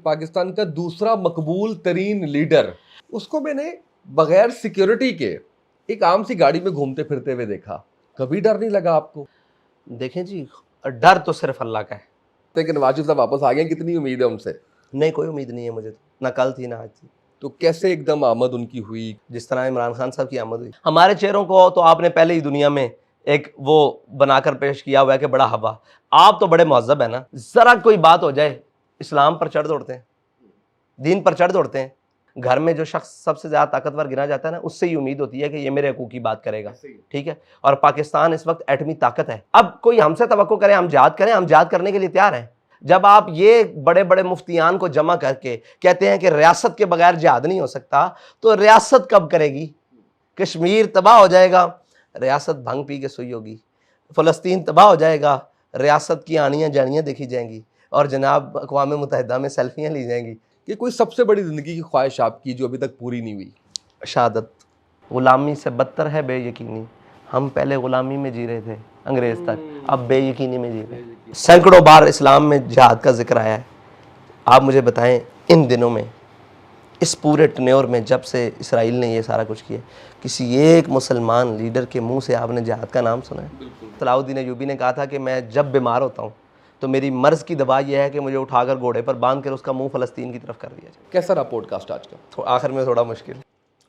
पाकिस्तान का दूसरा मकबूल तरीन लीडर, उसको मैंने बगैर सिक्योरिटी के एक आम सी गाड़ी में घूमते फिरते हुए देखा। कभी डर नहीं लगा आपको? देखें जी, डर तो सिर्फ अल्लाह का है। लेकिन नवाज शरीफ साहब वापस आ गए, कितनी उम्मीद है उनसे? नहीं, कोई उम्मीद नहीं है मुझे तो, ना कल थी ना आज थी। तो कैसे एकदम आमद उनकी हुई? जिस तरह इमरान खान साहब की आमद हुई। हमारे चेहरों को तो आपने पहले ही दुनिया में एक वो बनाकर पेश किया हुआ है कि बड़ा हवा। आप तो बड़े महज़ब है ना, ज़रा कोई बात हो जाए इस्लाम पर चढ़ दौड़ते हैं, दीन पर चढ़ दौड़ते हैं। घर में जो शख्स सबसे ज़्यादा ताकतवर गिना जाता है ना, उससे ही उम्मीद होती है कि ये मेरे हकूक़ की बात करेगा, ठीक है। और पाकिस्तान इस वक्त एटमी ताकत है। अब कोई हमसे तवक्को करे हम जिहाद करें, हम जिहाद करने के लिए तैयार हैं। जब आप ये बड़े बड़े मुफ्तियान को जमा करके कहते हैं कि रियासत के बगैर जिहाद नहीं हो सकता, तो रियासत कब करेगी? कश्मीर तबाह हो जाएगा, रियासत भंग पी के सोई होगी। फ़लस्तीन तबाह हो जाएगा, रियासत की आनियाँ जानियाँ देखी जाएंगी और जनाब अक़वाम मुत्तहिदा में सेल्फियाँ ली जाएंगी। कि कोई सबसे बड़ी ज़िंदगी की ख्वाहिश आपकी जो अभी तक पूरी नहीं हुई? शहादत। ग़ुलामी से बदतर है बेयकीनी। हम पहले ग़ुलामी में जी रहे थे अंग्रेज़ तक, अब बेयकीनी में जी रहे हैं। सैकड़ों बार इस्लाम में जिहाद का जिक्र आया है। आप मुझे बताएं, इन दिनों में, इस पूरे टन्योर में, जब से इसराइल ने ये सारा कुछ किया, किसी एक मुसलमान लीडर के मुंह से आपने जिहाद का नाम सुना है? सलाहुद्दीन अय्यूबी ने कहा था कि मैं जब बीमार होता हूँ तो मेरी मर्ज़ की दवा यह है कि मुझे उठाकर घोड़े पर बांध कर उसका मुंह फ़लस्तीन की तरफ कर दिया जाए। कैसा रहा पॉडकास्ट आज का? तो आखिर में थोड़ा मुश्किल।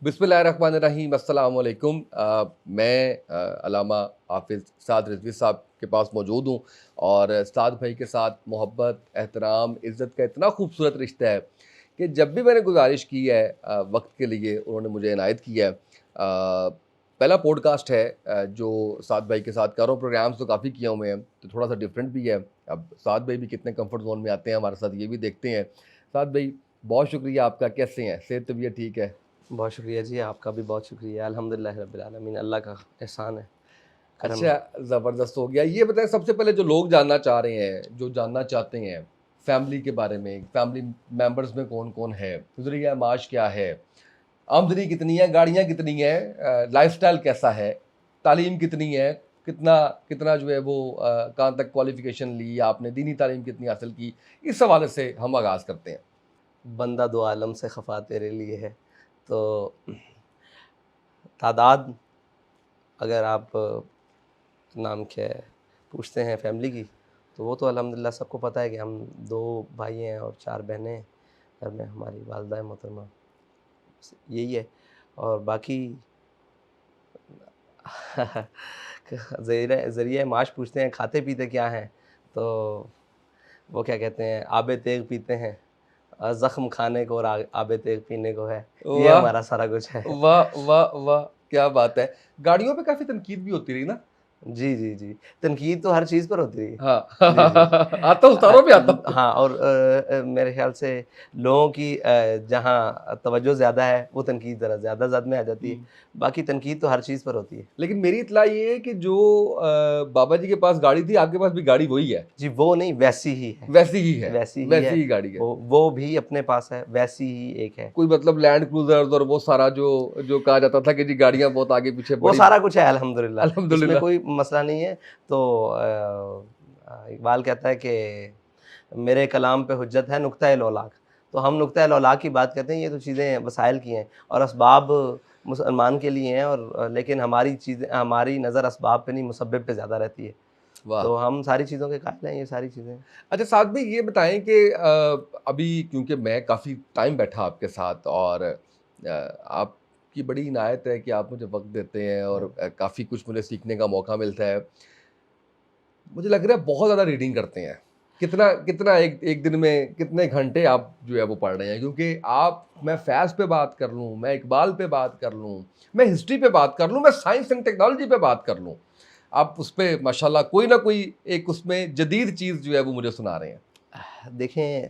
बिस्मिल्लाहिर्रहमानिर्रहीम, अस्सलाम वालेकुम। मैं अल्लामा हाफिज़ साद रिजवी साहब के पास मौजूद हूँ और साद भाई के साथ मोहब्बत, एहतराम, इज़्ज़त का इतना खूबसूरत रिश्ता है कि जब भी मैंने गुजारिश की है वक्त के लिए, उन्होंने मुझे इनायत किया है। पहला पॉडकास्ट है जो साद भाई के साथ कर रहा हूँ। प्रोग्राम्स तो काफ़ी किए हुए हैं, तो थोड़ा सा डिफरेंट भी है। अब साद भाई भी कितने कंफर्ट जोन में आते हैं हमारे साथ, ये भी देखते हैं। साद भाई, बहुत शुक्रिया आपका। कैसे हैं? सेहत तबीयत ठीक है? बहुत शुक्रिया जी, आपका भी बहुत शुक्रिया। अल्हम्दुलिल्लाह रब्बिल आलमीन, अल्लाह का एहसान है, करम है। अच्छा, ज़बरदस्त हो गया। ये बताएं, सबसे पहले जो लोग जानना चाह रहे हैं, जो जानना चाहते हैं फैमिली के बारे में, फैमिली मेंबर्स में कौन कौन है, गुज़रिया माश क्या है, आमदनी कितनी है, गाड़ियाँ कितनी हैं, लाइफस्टाइल कैसा है, तालीम कितनी है, कितना कितना जो है वो कहाँ तक क्वालिफिकेशन ली आपने, दीनी तालीम कितनी हासिल की, इस हवाले से हम आगाज़ करते हैं। बंदा दो आलम से खफा तेरे लिए है। तो तादाद, अगर आप नाम क्या है पूछते हैं फैमिली की, तो वो तो अल्हम्दुलिल्लाह सबको पता है कि हम 2 भाई हैं और 4 बहनें हैं। घर में हमारी वालिदा मोहतरमा, यही है। और बाकी ज़रिए माश पूछते हैं खाते पीते क्या हैं, तो वो क्या कहते हैं, आबे तेग पीते हैं। ज़ख्म खाने को और आबे तेग पीने को है। ये वाह हमारा सारा कुछ है। वाह वाह वाह, क्या बात है। गाड़ियों पे काफ़ी तनकीद भी होती रही ना? जी, जी, जी। तनकीद तो हर चीज़ पर होती है। हाँ जी, जी। आता हूँ, उतारो भी आता हूँ। हाँ, और मेरे ख़्याल से लोगों की जहाँ तवज्जो ज़्यादा है, वो तनकीद ज़रा ज़्यादा ज़द में आ जाती है। बाकी तनकीद तो हर चीज़ पर होती है। लेकिन मेरी इत्तला ये है कि जो बाबा जी के पास गाड़ी थी, आपके पास भी गाड़ी वही है? जी, वो नहीं, वैसी ही है। वैसी ही है? वैसी ही वैसी है। ही गाड़ी है? वो भी अपने पास है, वैसी ही एक है। कोई मतलब लैंड क्रूजर्स और वो सारा जो जो कहा जाता था कि जी गाड़ियां बहुत आगे पीछे वो बड़ी, सारा कुछ है अल्हम्दुलिल्लाह, इसमें अल्हम्दुलिल्लाह। कोई मसला नहीं है। तो इकबाल कहता है कि मेरे कलाम पे हुज्जत है नुक्ता-ए-लौलाक। तो हम नुक्ता-ए-लौलाक की बात करते हैं, ये तो चीज़ें वसाइल की हैं और असबाब मुसलमान के लिए हैं, और लेकिन हमारी चीज़ें, हमारी नज़र असबाब पे नहीं मुसब्बिब पे ज़्यादा रहती है। वाह। तो हम सारी चीज़ों के कायल हैं, ये सारी चीज़ें। अच्छा, साथ में ये बताएं कि अभी क्योंकि मैं काफ़ी टाइम बैठा आपके साथ और आपकी बड़ी इनायत है कि आप मुझे वक्त देते हैं और काफ़ी कुछ मुझे सीखने का मौका मिलता है। मुझे लग रहा है बहुत ज़्यादा रीडिंग करते हैं। कितना कितना एक एक दिन में कितने घंटे आप जो है वो पढ़ रहे हैं? क्योंकि आप, मैं फैज़ पे बात कर लूँ, मैं इकबाल पे बात कर लूँ, मैं हिस्ट्री पे बात कर लूँ, मैं साइंस एंड टेक्नोलॉजी पे बात कर लूँ, आप उस पे माशाल्लाह कोई ना कोई एक उसमें जदीद चीज़ जो है वो मुझे सुना रहे हैं। देखें,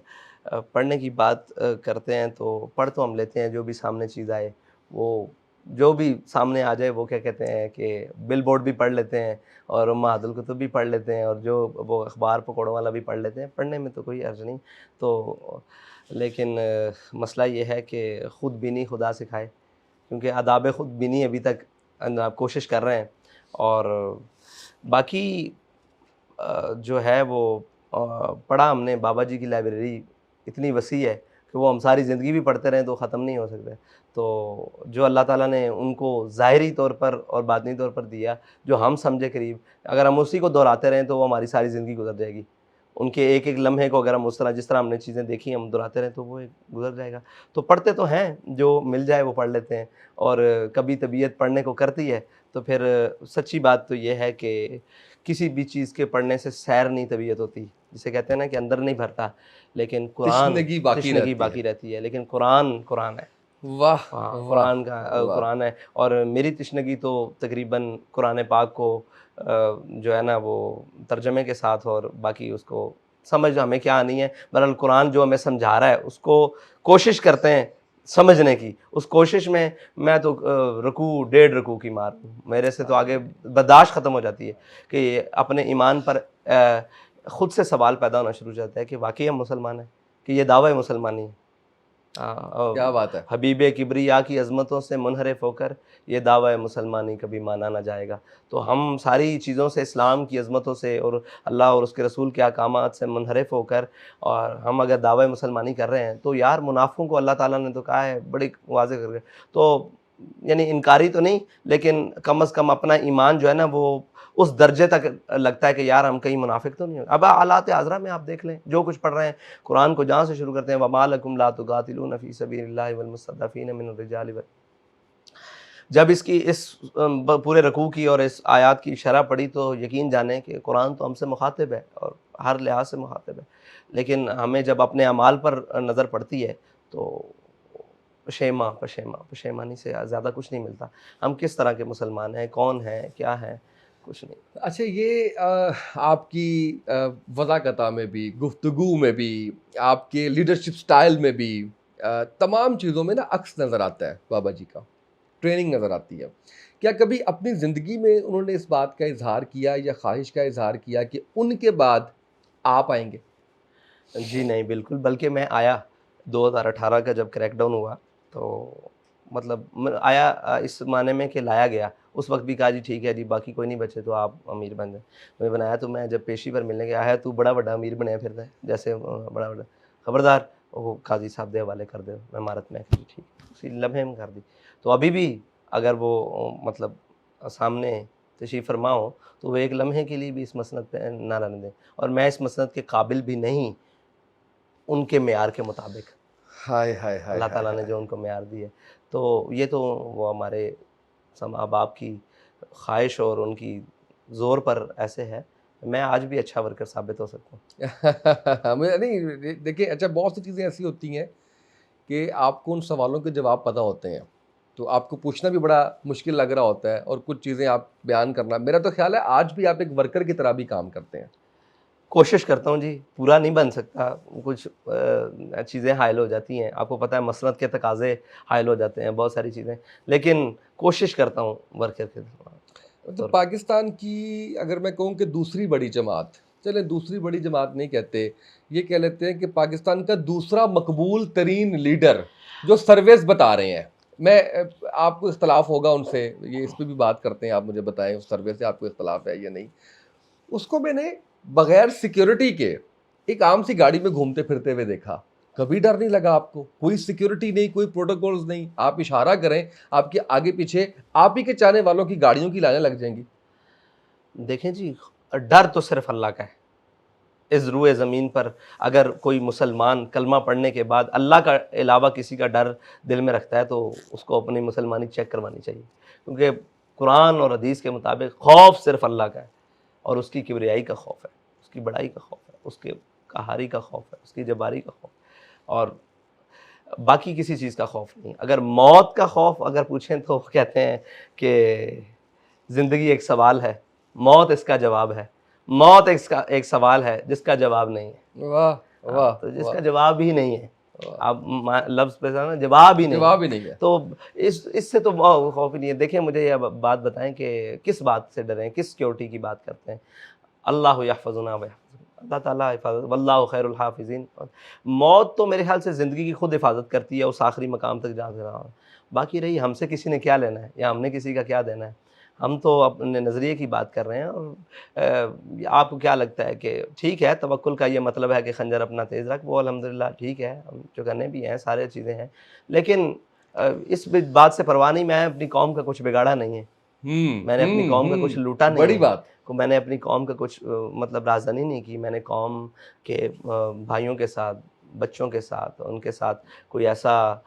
पढ़ने की बात करते हैं तो पढ़ तो हम लेते हैं, जो भी सामने चीज़ आए, वो जो भी सामने आ जाए, वो क्या कहते हैं कि बिलबोर्ड भी पढ़ लेते हैं और उम्माहातुल कुतुब भी पढ़ लेते हैं और जो वो अखबार पकौड़ों वाला भी पढ़ लेते हैं। पढ़ने में तो कोई अर्ज नहीं। तो लेकिन मसला ये है कि खुद बीनी खुदा सिखाए, क्योंकि आदाब खुद बीनी अभी तक कोशिश कर रहे हैं। और बाकी जो है वो पढ़ा हमने बाबा जी की लाइब्रेरी इतनी वसी है कि वो हम सारी ज़िंदगी भी पढ़ते रहें तो ख़त्म नहीं हो सकते। तो जो अल्लाह ताला ने उनको ज़ाहिरी तौर पर और बातिनी तौर पर दिया, जो हम समझे करीब, अगर हम उसी को दोहराते रहें तो वो हमारी सारी ज़िंदगी गुज़र जाएगी। उनके एक-एक लम्हे को अगर हम उस तरह जिस तरह हमने चीज़ें देखी हम दोहराते रहें तो वो एक गुज़र जाएगा। तो पढ़ते तो हैं, जो मिल जाए वो पढ़ लेते हैं और कभी तबीयत पढ़ने को करती है तो फिर सच्ची बात तो ये है कि किसी भी चीज़ के पढ़ने से सैर नहीं तबीयत होती। जिसे कहते हैं ना कि अंदर नहीं भरता, लेकिन कुरान तिश्नगी बाकी तृष्णगी रहती है। बाकी रहती है, लेकिन कुरान, कुरान है। वाह! हाँ, वाह! वाह! कुरान है और मेरी तशनगी तो तकरीबन कुरान पाक को जो है ना वो तर्जमे के साथ और बाकी उसको समझ हमें क्या आनी है, बहरहाल कुरान जो हमें समझा रहा है उसको कोशिश करते हैं समझने की। उस कोशिश में मैं तो रुकू डेढ़ रुकू की मार हूँ, मेरे से तो आगे बर्दाश्त ख़त्म हो जाती है कि अपने ईमान पर ख़ुद से सवाल पैदा होना शुरू हो जाता है कि वाकई हम मुसलमान हैं, कि ये दावा मुसलमानी है। क्या बात है। हबीब किब्रिया की अज़मतों से मुनहरिफ होकर ये दावा मुसलमानी कभी माना ना जाएगा। तो हम सारी चीज़ों से, इस्लाम की अज़मतों से और अल्लाह और उसके रसूल के अहकामात से मुनहरिफ होकर और हम अगर दावा मुसलमानी कर रहे हैं तो यार मुनाफ़िकों को अल्लाह ताला ने तो कहा है बड़ी वाज़ेह करके, तो यानी इनकारी तो नहीं, लेकिन कम अज़ कम अपना ईमान जो है ना वो उस दर्जे तक लगता है कि यार हम कहीं मुनाफिक तो नहीं हो। अब हालात हाज़रा में आप देख लें, जो कुछ पढ़ रहे हैं कुरान को जहाँ से शुरू करते हैं, वमा लकुम ला तुक़ातिलूना फ़ी सबीलिल्लाहि वल मुस्तज़अफ़ीना मिनर रिजालि वल, जब इसकी इस पूरे रकू की और इस आयत की शरह पढ़ी तो यकीन जाने कि कुरान तो हमसे मुखातिब है और हर लिहाज से मुखातिब है, लेकिन हमें जब अपने अमाल पर नज़र पड़ती है तो पशेमानी से ज़्यादा कुछ नहीं मिलता। हम किस तरह के मुसलमान हैं, कौन हैं, क्या हैं, कुछ नहीं। अच्छा ये आपकी वज़ाकता में भी, गुफ्तगू में भी, आपके लीडरशिप स्टाइल में भी तमाम चीज़ों में ना अक्स नज़र आता है बाबा जी का, ट्रेनिंग नज़र आती है। क्या कभी अपनी ज़िंदगी में उन्होंने इस बात का इज़हार किया या ख़्वाहिश का इज़हार किया कि उनके बाद आप आएँगे? जी नहीं, बिल्कुल, बल्कि मैं आया 2018 का जब क्रैकडाउन हुआ तो मतलब मैं आया इस माने में कि लाया गया। उस वक़्त भी कहा जी ठीक है जी, बाकी कोई नहीं बचे तो आप अमीर बन जाएँ। मैं बनाया तो मैं जब पेशी पर मिलने गया है, तू बड़ा बड़ा अमीर बनया फिरदा है, जैसे बड़ा बड़ा खबरदार वो काज़ी साहब दे हवाले कर दो इमारत में। ठीक, उसी लम्हे में कर दी। तो अभी भी अगर वो मतलब सामने तशरीफ़ फरमा हो तो वो एक लम्हे के लिए भी इस मसनद पे ना रहने दें, और मैं इस मसनद के काबिल भी नहीं उनके मेयार के मुताबिक। हाय, हाय, हाय, अल्लाह हाय, ताला ने हाय! जो उनको मेयार दी है, तो ये तो वो हमारे माँ-बाप की ख़्वाहिश और उनकी ज़ोर पर ऐसे है, मैं आज भी अच्छा वर्कर साबित हो सकता हूँ। मैं नहीं देखिए अच्छा बहुत सी चीज़ें ऐसी होती हैं कि आपको उन सवालों के जवाब पता होते हैं, तो आपको पूछना भी बड़ा मुश्किल लग रहा होता है और कुछ चीज़ें आप बयान करना मेरा तो ख़्याल है आज भी आप एक वर्कर की तरह भी काम करते हैं। कोशिश करता हूँ जी, पूरा नहीं बन सकता, कुछ चीज़ें हाइल हो जाती हैं, आपको पता है मसनद के तकाज़े हाइल हो जाते हैं, बहुत सारी चीज़ें, लेकिन कोशिश करता हूँ वर्कर के तो तौर पर। पाकिस्तान की अगर मैं कहूँ कि दूसरी बड़ी जमात, चलें दूसरी बड़ी जमात नहीं कहते, ये कह लेते हैं कि पाकिस्तान का दूसरा मकबूल तरीन लीडर जो सर्वेस बता रहे हैं, मैं आपको इख्तलाफ होगा उनसे, ये इस पे भी बात करते हैं, आप मुझे बताएं उस सर्वे से आपको इख्तलाफ है या नहीं। उसको मैंने बगैर सिक्योरिटी के एक आम सी गाड़ी में घूमते फिरते हुए देखा, कभी डर नहीं लगा आपको? कोई सिक्योरिटी नहीं, कोई प्रोटोकॉल्स नहीं, आप इशारा करें, आपके आगे पीछे आप ही के चाहने वालों की गाड़ियों की लाइनें लग जाएंगी। देखें जी, डर तो सिर्फ़ अल्लाह का है। इस रूए ज़मीन पर अगर कोई मुसलमान कलमा पढ़ने के बाद अल्लाह का अलावा किसी का डर दिल में रखता है तो उसको अपनी मुसलमानी चेक करवानी चाहिए, क्योंकि कुरान और हदीस के मुताबिक खौफ सिर्फ अल्लाह का है और उसकी किबरियाई का खौफ है, उसकी बड़ाई का खौफ है, उसके कहारी का खौफ है, उसकी जबारी का खौफ है, और बाकी किसी चीज़ का खौफ नहीं। अगर मौत का खौफ अगर पूछें तो कहते हैं कि ज़िंदगी एक सवाल है, मौत इसका जवाब है। मौत एक सवाल है जिसका जवाब नहीं है। वाह वाह तो जिसका वाह जवाब ही नहीं है, वाह, आप लफ्ज़ पे ना जवाब ही नहीं है, जवाब ही नहीं है। तो इससे तो खौफ ही नहीं है। देखिए मुझे यह बात बताएं कि किस बात से डरें, किस सिक्योरिटी की बात करते हैं। अल्लाह यहफ़ज़ुना व यहफ़ज़ुहुम, अल्लाह ताला हिफाज़त, वल्लाहु खैरुल हाफ़िज़ीन। मौत तो मेरे ख्याल से ज़िंदगी की खुद हिफाजत करती है उस आखिरी मकाम तक जा रहा है। बाकी रही हमसे किसी ने क्या लेना है या हमने किसी का क्या देना है, हम तो अपने नज़रिए की बात कर रहे हैं। और आपको क्या लगता है कि ठीक है, तवक्कुल का ये मतलब है कि खंजर अपना तेज़ रख, वो अल्हम्दुलिल्लाह ठीक है, हम चौकन्ने भी हैं, सारी चीज़ें हैं। लेकिन इस बात से परवाह नहीं, मैं अपनी कौम का कुछ बिगाड़ा नहीं है, मैंने अपनी कौम का कुछ लूटा नहीं बड़ी है, बात। को मैंने अपनी कौम का कुछ मतलब राजधानी नहीं की। मैंने कौम के भाइयों के साथ, बच्चों के साथ, उनके साथ कोई ऐसा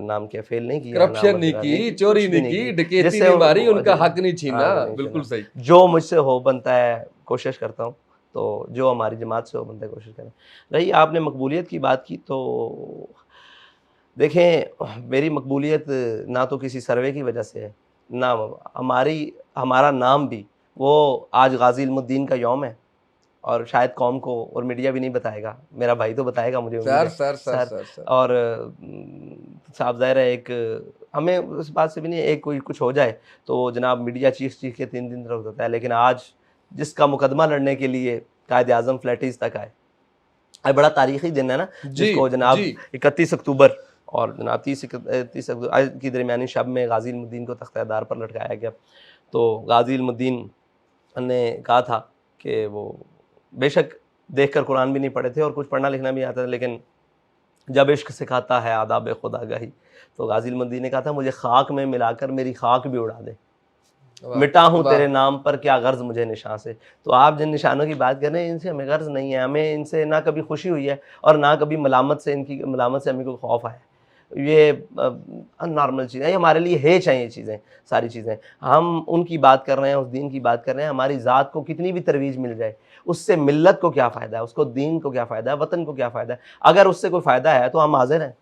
नाम के फेल नहीं किया, करप्शन नहीं नामर्दगार नहीं की, की, चोरी कुछ भी नहीं नहीं की, की, डकैती जिससे नहीं मारी, वो उनका हक नहीं छीना। आगे नहीं बिल्कुल चला। सही। जो मुझसे हो बनता है कोशिश करता हूँ, तो जो हमारी जमात से हो बनता है कोशिश करें। रही आपने मकबूलियत की बात की, तो देखें, मेरी मकबूलियत ना तो किसी सर्वे की वजह से है, ना हमारा नाम भी, वो आज गाज़ी इल्मुद्दीन का यौम है, और शायद कौम को और मीडिया भी नहीं बताएगा, मेरा भाई तो बताएगा, मुझे उम्मीद सर है sir sir sir. Sir sir. और साफ ज़ाहिर है, एक हमें उस बात से भी नहीं, एक कोई कुछ हो जाए तो जनाब मीडिया चीख-चीख के 3 दिन रख देता है, लेकिन आज जिसका मुकदमा लड़ने के लिए कायद-ए-आज़म फ्लैटीज़ तक आए, आज बड़ा तारीख़ी दिन है ना, जी जिसको जी। जनाब 31 अक्टूबर और जनाब 30 अक्टूबर आज की दरमियानी शब में गाज़ी इल्मुद्दीन को तख्त-ए-दार पर लटकाया गया। तो गाज़ी इल्मुद्दीन ने कहा था कि वो बेशक देखकर कुरान भी नहीं पढ़े थे और कुछ पढ़ना लिखना भी आता था, लेकिन जब इश्क सिखाता है आदाब खुदागाही, तो गाज़ी इल्मुद्दीन ने कहा था, मुझे खाक में मिलाकर मेरी खाक भी उड़ा दे, वाह मिटा हूँ वाह। तेरे नाम पर क्या गर्ज मुझे निशान से। तो आप जिन निशानों की बात कर रहे हैं, इनसे हमें गर्ज नहीं है, हमें इनसे ना कभी खुशी हुई है और ना कभी मलामत से हमें कोई खौफ आया है। ये नॉर्मल चीज़ है, ये हमारे लिए है चाहिए चीज़ें, सारी चीज़ें। हम उनकी बात कर रहे हैं, उस दीन की बात कर रहे हैं, हमारी ज़ात को कितनी भी तरवीज मिल जाए, उससे मिल्लत को क्या फ़ायदा है, उसको दीन को क्या फ़ायदा है, वतन को क्या फ़ायदा है। अगर उससे कोई फ़ायदा है तो हम हाज़िर हैं,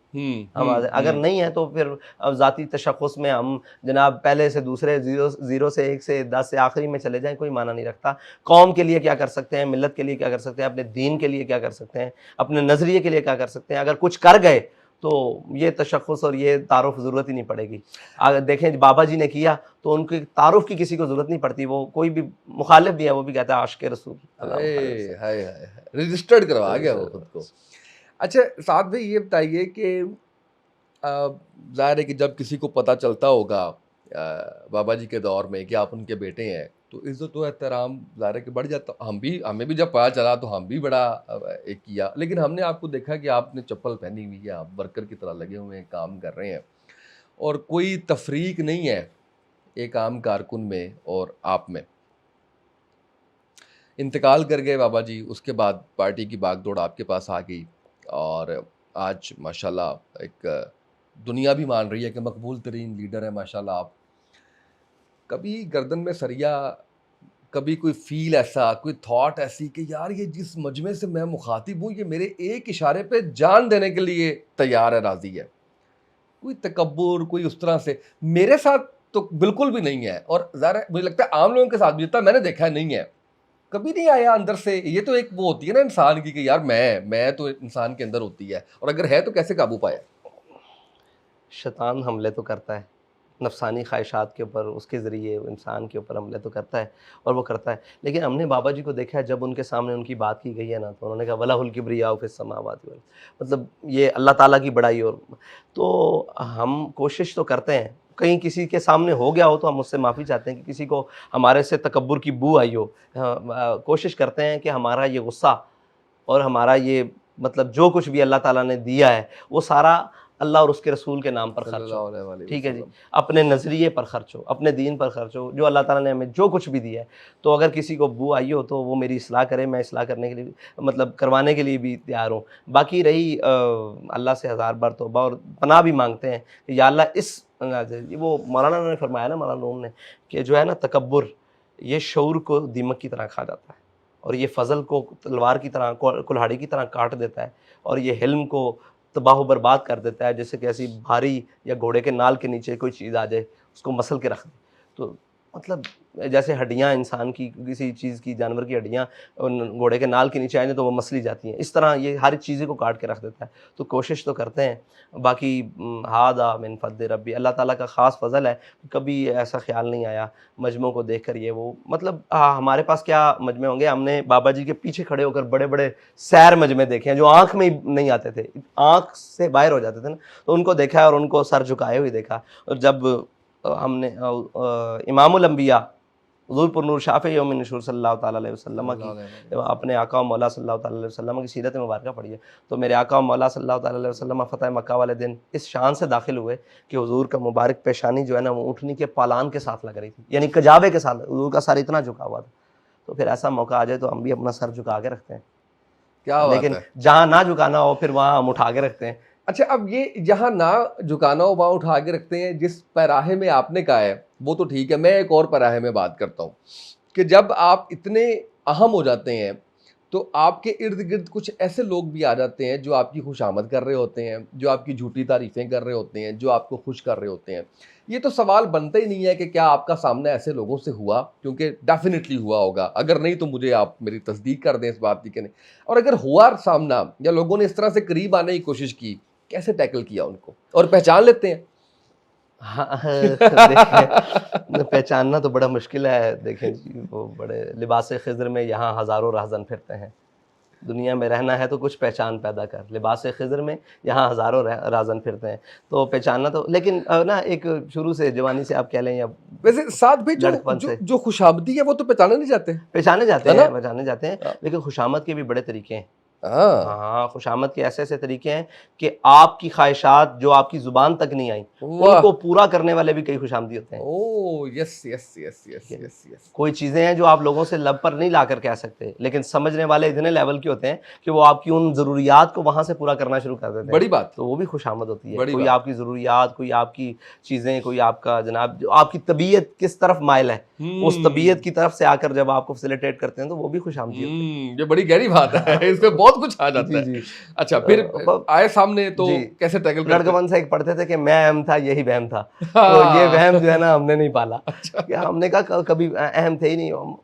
अगर नहीं है तो फिर ज़ाती तशख़्ख़ुस में हम जनाब पहले से दूसरे, ज़ीरो से 1 से 10 से आखिरी में चले जाएँ, कोई माना नहीं रखता। कौम के लिए क्या कर सकते हैं, मिल्लत के लिए क्या कर सकते हैं, अपने दीन के लिए क्या कर सकते हैं, अपने नज़रिए के लिए क्या कर सकते हैं, अगर कुछ कर गए तो ये तशख़्ख़ुस और ये तारुफ़ ज़रूरत ही नहीं पड़ेगी। अगर देखें बाबा जी ने किया तो उनकी तारुफ़ की किसी को ज़रूरत नहीं पड़ती, वो कोई भी मुखालिफ भी है वो भी कहता है आशिक़ रसूल अरे अल्लाहुम्मा सल्लि अलैहि हाय हाय हाय, रजिस्टर्ड करवा गया वो खुद को। वसल्लम। अच्छा साथ में ये बताइए कि ज़ाहिर है कि जब किसी को पता चलता होगा बाबा जी के दौर में कि आप उनके बेटे हैं, तो इज़्ज़त व एहतराम ज़ाहिर है कि बढ़ जाता। हमें भी जब पता चला तो हम भी बड़ा एक किया, लेकिन हमने आपको देखा कि आपने चप्पल पहनी हुई है, आप वर्कर की तरह लगे हुए हैं, काम कर रहे हैं और कोई तफरीक नहीं है एक आम कारकुन में और आप में। इंतकाल कर गए बाबा जी, उसके बाद पार्टी की भाग-दौड़ आपके पास आ गई और आज माशाल्लाह एक दुनिया भी मान रही है कि मकबूल तरीन लीडर है माशाल्लाह आप। कभी गर्दन में सरिया, कभी कोई फ़ील ऐसा, कोई थॉट ऐसी कि यार ये जिस मजमे से मैं मुखातिब हूँ, ये मेरे एक इशारे पे जान देने के लिए तैयार है, राज़ी है। कोई तकब्बुर, कोई उस तरह से मेरे साथ तो बिल्कुल भी नहीं है और ज़ाहिर है मुझे लगता है आम लोगों के साथ भी जितना मैंने देखा है नहीं है। कभी नहीं आया अंदर से, ये तो एक वो होती है ना इंसान की कि यार मैं तो इंसान के अंदर होती है और अगर है तो कैसे काबू पाया? शैतान हमले तो करता है, नफ़सानी ख्वाहिशात के ऊपर, उसके ज़रिए इंसान के ऊपर हमले तो करता है और वो करता है। लेकिन हमने बाबा जी को देखा है, जब उनके सामने उनकी बात की गई है ना, तो उन्होंने कहा वलाहुल किब्रियाउ फ़िस समावाति वल, मतलब ये अल्लाह ताला की बड़ाई। और तो हम कोशिश तो करते हैं, कहीं किसी के सामने हो गया हो तो हम उससे माफ़ी चाहते हैं कि किसी को हमारे से तकब्बुर की बू आई हो। कोशिश करते हैं कि हमारा ये गुस्सा और हमारा ये मतलब जो कुछ भी अल्लाह ताला ने दिया है, वो सारा अल्लाह और उसके रसूल के नाम पर खर्च हो। सल्लल्लाहु अलैहि ठीक है जी? वसल्लम। अपने नज़रिए पर खर्च हो, अपने दीन पर खर्च हो, जो अल्लाह ताला ने हमें जो कुछ भी दिया है। तो अगर किसी को बू आई हो तो वो मेरी इस्लाह करे, मैं इस्लाह करने के लिए भी मतलब करवाने के लिए भी तैयार हूँ। बाकी रही अल्लाह से हज़ार बार तौबा और पनाह भी माँगते हैं कि या अल्लाह वो मौलाना ने फरमाया ना, मौलाना रूम ने, कि जो है ना तकब्बुर, ये शऊर को दीमक की तरह खा जाता है और ये फ़ज़ल को तलवार की तरह, कुल्हाड़ी की तरह काट देता है और ये हिल्म को तबाह बर्बाद कर देता है, जैसे कि ऐसी भारी या घोड़े के नाल के नीचे कोई चीज़ आ जाए, उसको मसल के रख दे। तो मतलब जैसे हड्डियाँ इंसान की, किसी चीज़ की, जानवर की हड्डियाँ उन घोड़े के नाल के नीचे आ जाए तो वो मसली जाती हैं, इस तरह ये हर चीज़ें को काट के रख देता है। तो कोशिश तो करते हैं। बाकी हादा मिन फ़ज़्ल रब्बी, अल्लाह ताला का ख़ास फ़ज़ल है, कभी ऐसा ख़्याल नहीं आया मजमों को देख कर ये वो, मतलब हमारे पास क्या मजमे होंगे, हमने बाबा जी के पीछे खड़े होकर बड़े-बड़े सैर मजमे देखे हैं, जो आँख में ही नहीं आते थे, आँख से बाहर हो जाते थे ना, तो उनको देखा है और उनको सर झुकाए हुए देखा। और जब हमने इमामुल अंबिया हुज़ूर पुरनूर शाफ़ी यौम नशूर सल्लल्लाहु ताला अलैहि वसल्लम की अपने आका और मौला सल्लल्लाहु ताला अलैहि वसल्लम की सीरत मुबारक पढ़ी है। तो मेरे आका और मौला सल्लल्लाहु ताला अलैहि वसल्लम फ़तह मक्का वाले दिन इस शान से दाखिल हुए कि हुज़ूर का मुबारक पेशानी जो है ना वो ऊँटनी के पालान के साथ लग रही थी, यानी कजाबे के साथ हुज़ूर का सर इतना झुका हुआ था। तो फिर ऐसा मौका आ जाए तो हम भी अपना सर झुका के रखते हैं, क्या बात लेकिन है। जहाँ ना झुकाना हो फिर वहाँ हम उठा के रखते हैं। अच्छा, अब ये जहाँ ना झुकाना हो वहाँ उठा के रखते हैं। जिस पैराहे में आपने कहा है वो तो ठीक है, मैं एक और पैराहे में बात करता हूँ कि जब आप इतने अहम हो जाते हैं तो आपके इर्द गिर्द कुछ ऐसे लोग भी आ जाते हैं जो आपकी खुशामद कर रहे होते हैं, जो आपकी झूठी तारीफ़ें कर रहे होते हैं, जो आपको खुश कर रहे होते हैं। ये तो सवाल बनता ही नहीं है कि क्या आपका सामना ऐसे लोगों से हुआ, क्योंकि डेफिनेटली हुआ होगा। अगर नहीं तो मुझे आप मेरी तस्दीक कर दें इस बात की कि नहीं, और अगर हुआ सामना या लोगों ने इस तरह से करीब आने की कोशिश की, कैसे टैकल किया उनको और पहचान लेते हैं? हाँ, देखिए पहचानना तो बड़ा मुश्किल है। देखें जी, वो बड़े लिबास खिज़्र में यहाँ हज़ारों राहज़न फिरते हैं। दुनिया में रहना है तो कुछ पहचान पैदा कर, लिबास खिज़्र में यहाँ हज़ारों राहज़न फिरते हैं। तो पहचानना तो, लेकिन ना एक शुरू से जवानी से आप कह लें या वैसे साथ भी जो लड़कपन जो से जो खुशामदी है वो तो पहचाने नहीं जाते, पहचाने जाते है ना? हैं, पहचाने जाते हैं, हाँ। लेकिन खुशामद के भी बड़े तरीके हैं। हाँ। हाँ, खुशामद के ऐसे-ऐसे तरीके हैं कि आपकी ख़्वाहिशात जो आपकी ज़ुबान तक नहीं आई, वाह! उनको पूरा करने वाले भी कई खुशामदी होते हैं। ओह! यस, यस, यस, यस, ठीक है। Yes, yes. कोई चीज़ें हैं जो आप लोगों से लब पर नहीं लाकर कह सकते, लेकिन समझने वाले इतने लेवल के होते हैं कि वो आपकी उन ज़रूरियात को वहाँ से पूरा करना शुरू कर देते हैं। बड़ी बात, तो वो भी खुशामद होती है। बड़ी कोई बात। आपकी ज़रूरियात, कोई आपकी चीज़ें, कोई आपका जनाब जो आपकी तबीयत किस तरफ माइल है, उस तबीयत की तरफ से आकर जब आपको फैसिलिटेट करते हैं तो वो भी खुशामदी होती है। ये बड़ी गहरी बात है। इसमें बहुत कुछ आ जाता जी, है। जी। अच्छा, फिर अब आए सामने तो जी, कैसे टैकल करते हैं? लड़कपन से एक पढ़ते थे कि मैं अहम था, यही वहम था। तो ये हाँ। वहम जो है ना हमने नहीं पाला। अच्छा। कि हमने कहा कभी अहम थे ही नहीं हम।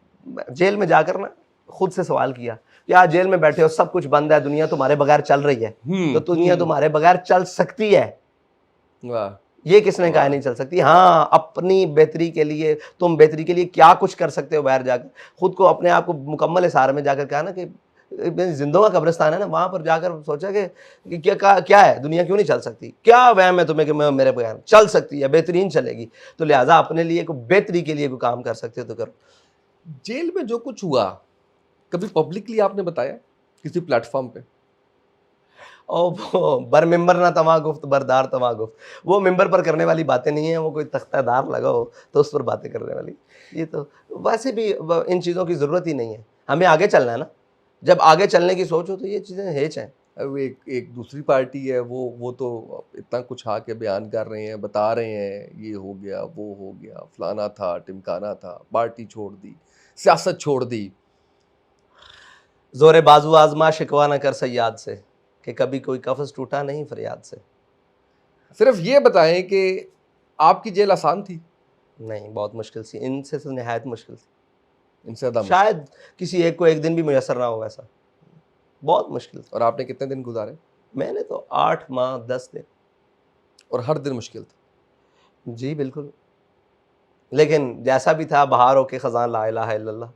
जेल में जाकर ना खुद से सवाल किया, यार जेल में बैठे हो, सब कुछ बंद है, दुनिया तुम्हारे बगैर चल रही है, तो दुनिया तुम्हारे बगैर चल सकती है, वाह! ये किसने कहा नहीं चल सकती? हाँ, अपनी बेहतरी के लिए, तुम बेहतरी के लिए क्या कुछ कर सकते हो बाहर जाकर, खुद को अपने आप को मुकम्मल हिसार में जाकर कहा ना कि जिंदों का कब्रिस्तान है ना, वहां पर जाकर सोचा कि क्या है, दुनिया क्यों नहीं चल सकती, क्या वहम है तुम्हें कि मैं मेरे बगैर चल सकती है, बेहतरीन चलेगी, तो लिहाजा अपने लिए कोई बेहतरी के लिए कोई काम कर सकते हो तो करो। जेल में जो कुछ हुआ, कभी पब्लिकली आपने बताया किसी प्लेटफ़ॉर्म पे? और वो बर मिंबर ना तमा गुफ्त बरदार तमा गुफ्त, वो मिंबर पर करने वाली बातें नहीं है, वो कोई तख्तादार लगा हो तो उस पर बातें करने वाली। ये तो वैसे भी इन चीज़ों की ज़रूरत ही नहीं है, हमें आगे चलना है ना। जब आगे चलने की सोच हो तो ये चीज़ें हेच हैं। अब एक एक दूसरी पार्टी है, वो तो इतना कुछ आके बयान कर रहे हैं, बता रहे हैं, ये हो गया, वो हो गया, फलाना था, टिमकाना था, पार्टी छोड़ दी, सियासत छोड़ दी। ज़ोरे बाजू आज़मा शिकवा न कर सयाद से, कि कभी कोई कफ़स टूटा नहीं फरियाद से। सिर्फ ये बताएं कि आपकी जेल आसान थी? नहीं, बहुत मुश्किल सी, इनसे तो निहायत मुश्किल थी। इनसे ज़्यादा मुश्किल? शायद किसी एक को एक दिन भी मुयस्सर ना हो वैसा, बहुत मुश्किल था। और आपने कितने दिन गुजारे? मैंने तो 8 माह 10 दिन। और हर दिन मुश्किल था? जी बिल्कुल, लेकिन जैसा भी था बहार होके ख़ज़ां ला इलाहा इल्लल्लाह।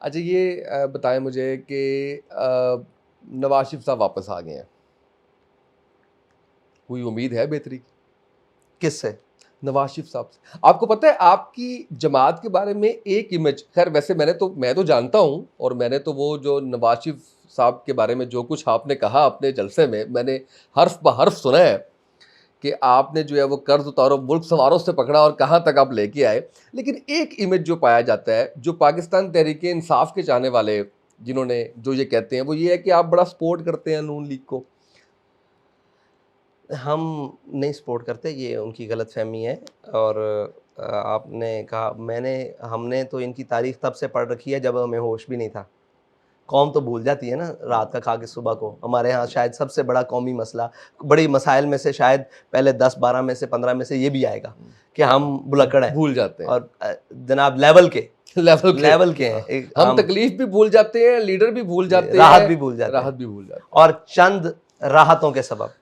अच्छा, ये बताएं मुझे कि नवाज शरीफ साहब वापस आ गए हैं, कोई उम्मीद है बेहतरी की? किससे? नवाज शरीफ साहब से। आपको पता है आपकी जमात के बारे में एक इमेज, खैर वैसे मैं तो जानता हूँ, और मैंने तो वो जो नवाज शरीफ साहब के बारे में जो कुछ आपने कहा अपने जलसे में, मैंने हर्फ ब हर्फ सुना है कि आपने जो है वो कर्ज उतारो, मुल्क सवारों से पकड़ा और कहाँ तक आप लेके आए। लेकिन एक इमेज जो पाया जाता है, जो पाकिस्तान तहरीक इंसाफ के चाहने वाले जिन्होंने जो ये कहते हैं, वो ये है कि आप बड़ा सपोर्ट करते हैं नून लीग को। हम नहीं सपोर्ट करते, ये उनकी गलतफहमी है। और आपने कहा, हमने तो इनकी तारीख तब से पढ़ रखी है जब हमें होश भी नहीं था। कौम तो भूल जाती है ना रात का खा के सुबह को। हमारे यहाँ शायद सबसे बड़ा कौमी मसला, बड़ी मसाइल में से शायद पहले 10-12 में से 15 में से ये भी आएगा कि हम भुलक्कड़ हैं, भूल जाते हैं, और जनाब लेवल के हैं। हम तकलीफ भी भूल जाते हैं, लीडर भी भूल जाते हैं, राहत भी भूल जाते हैं, और चंद राहतों के सबब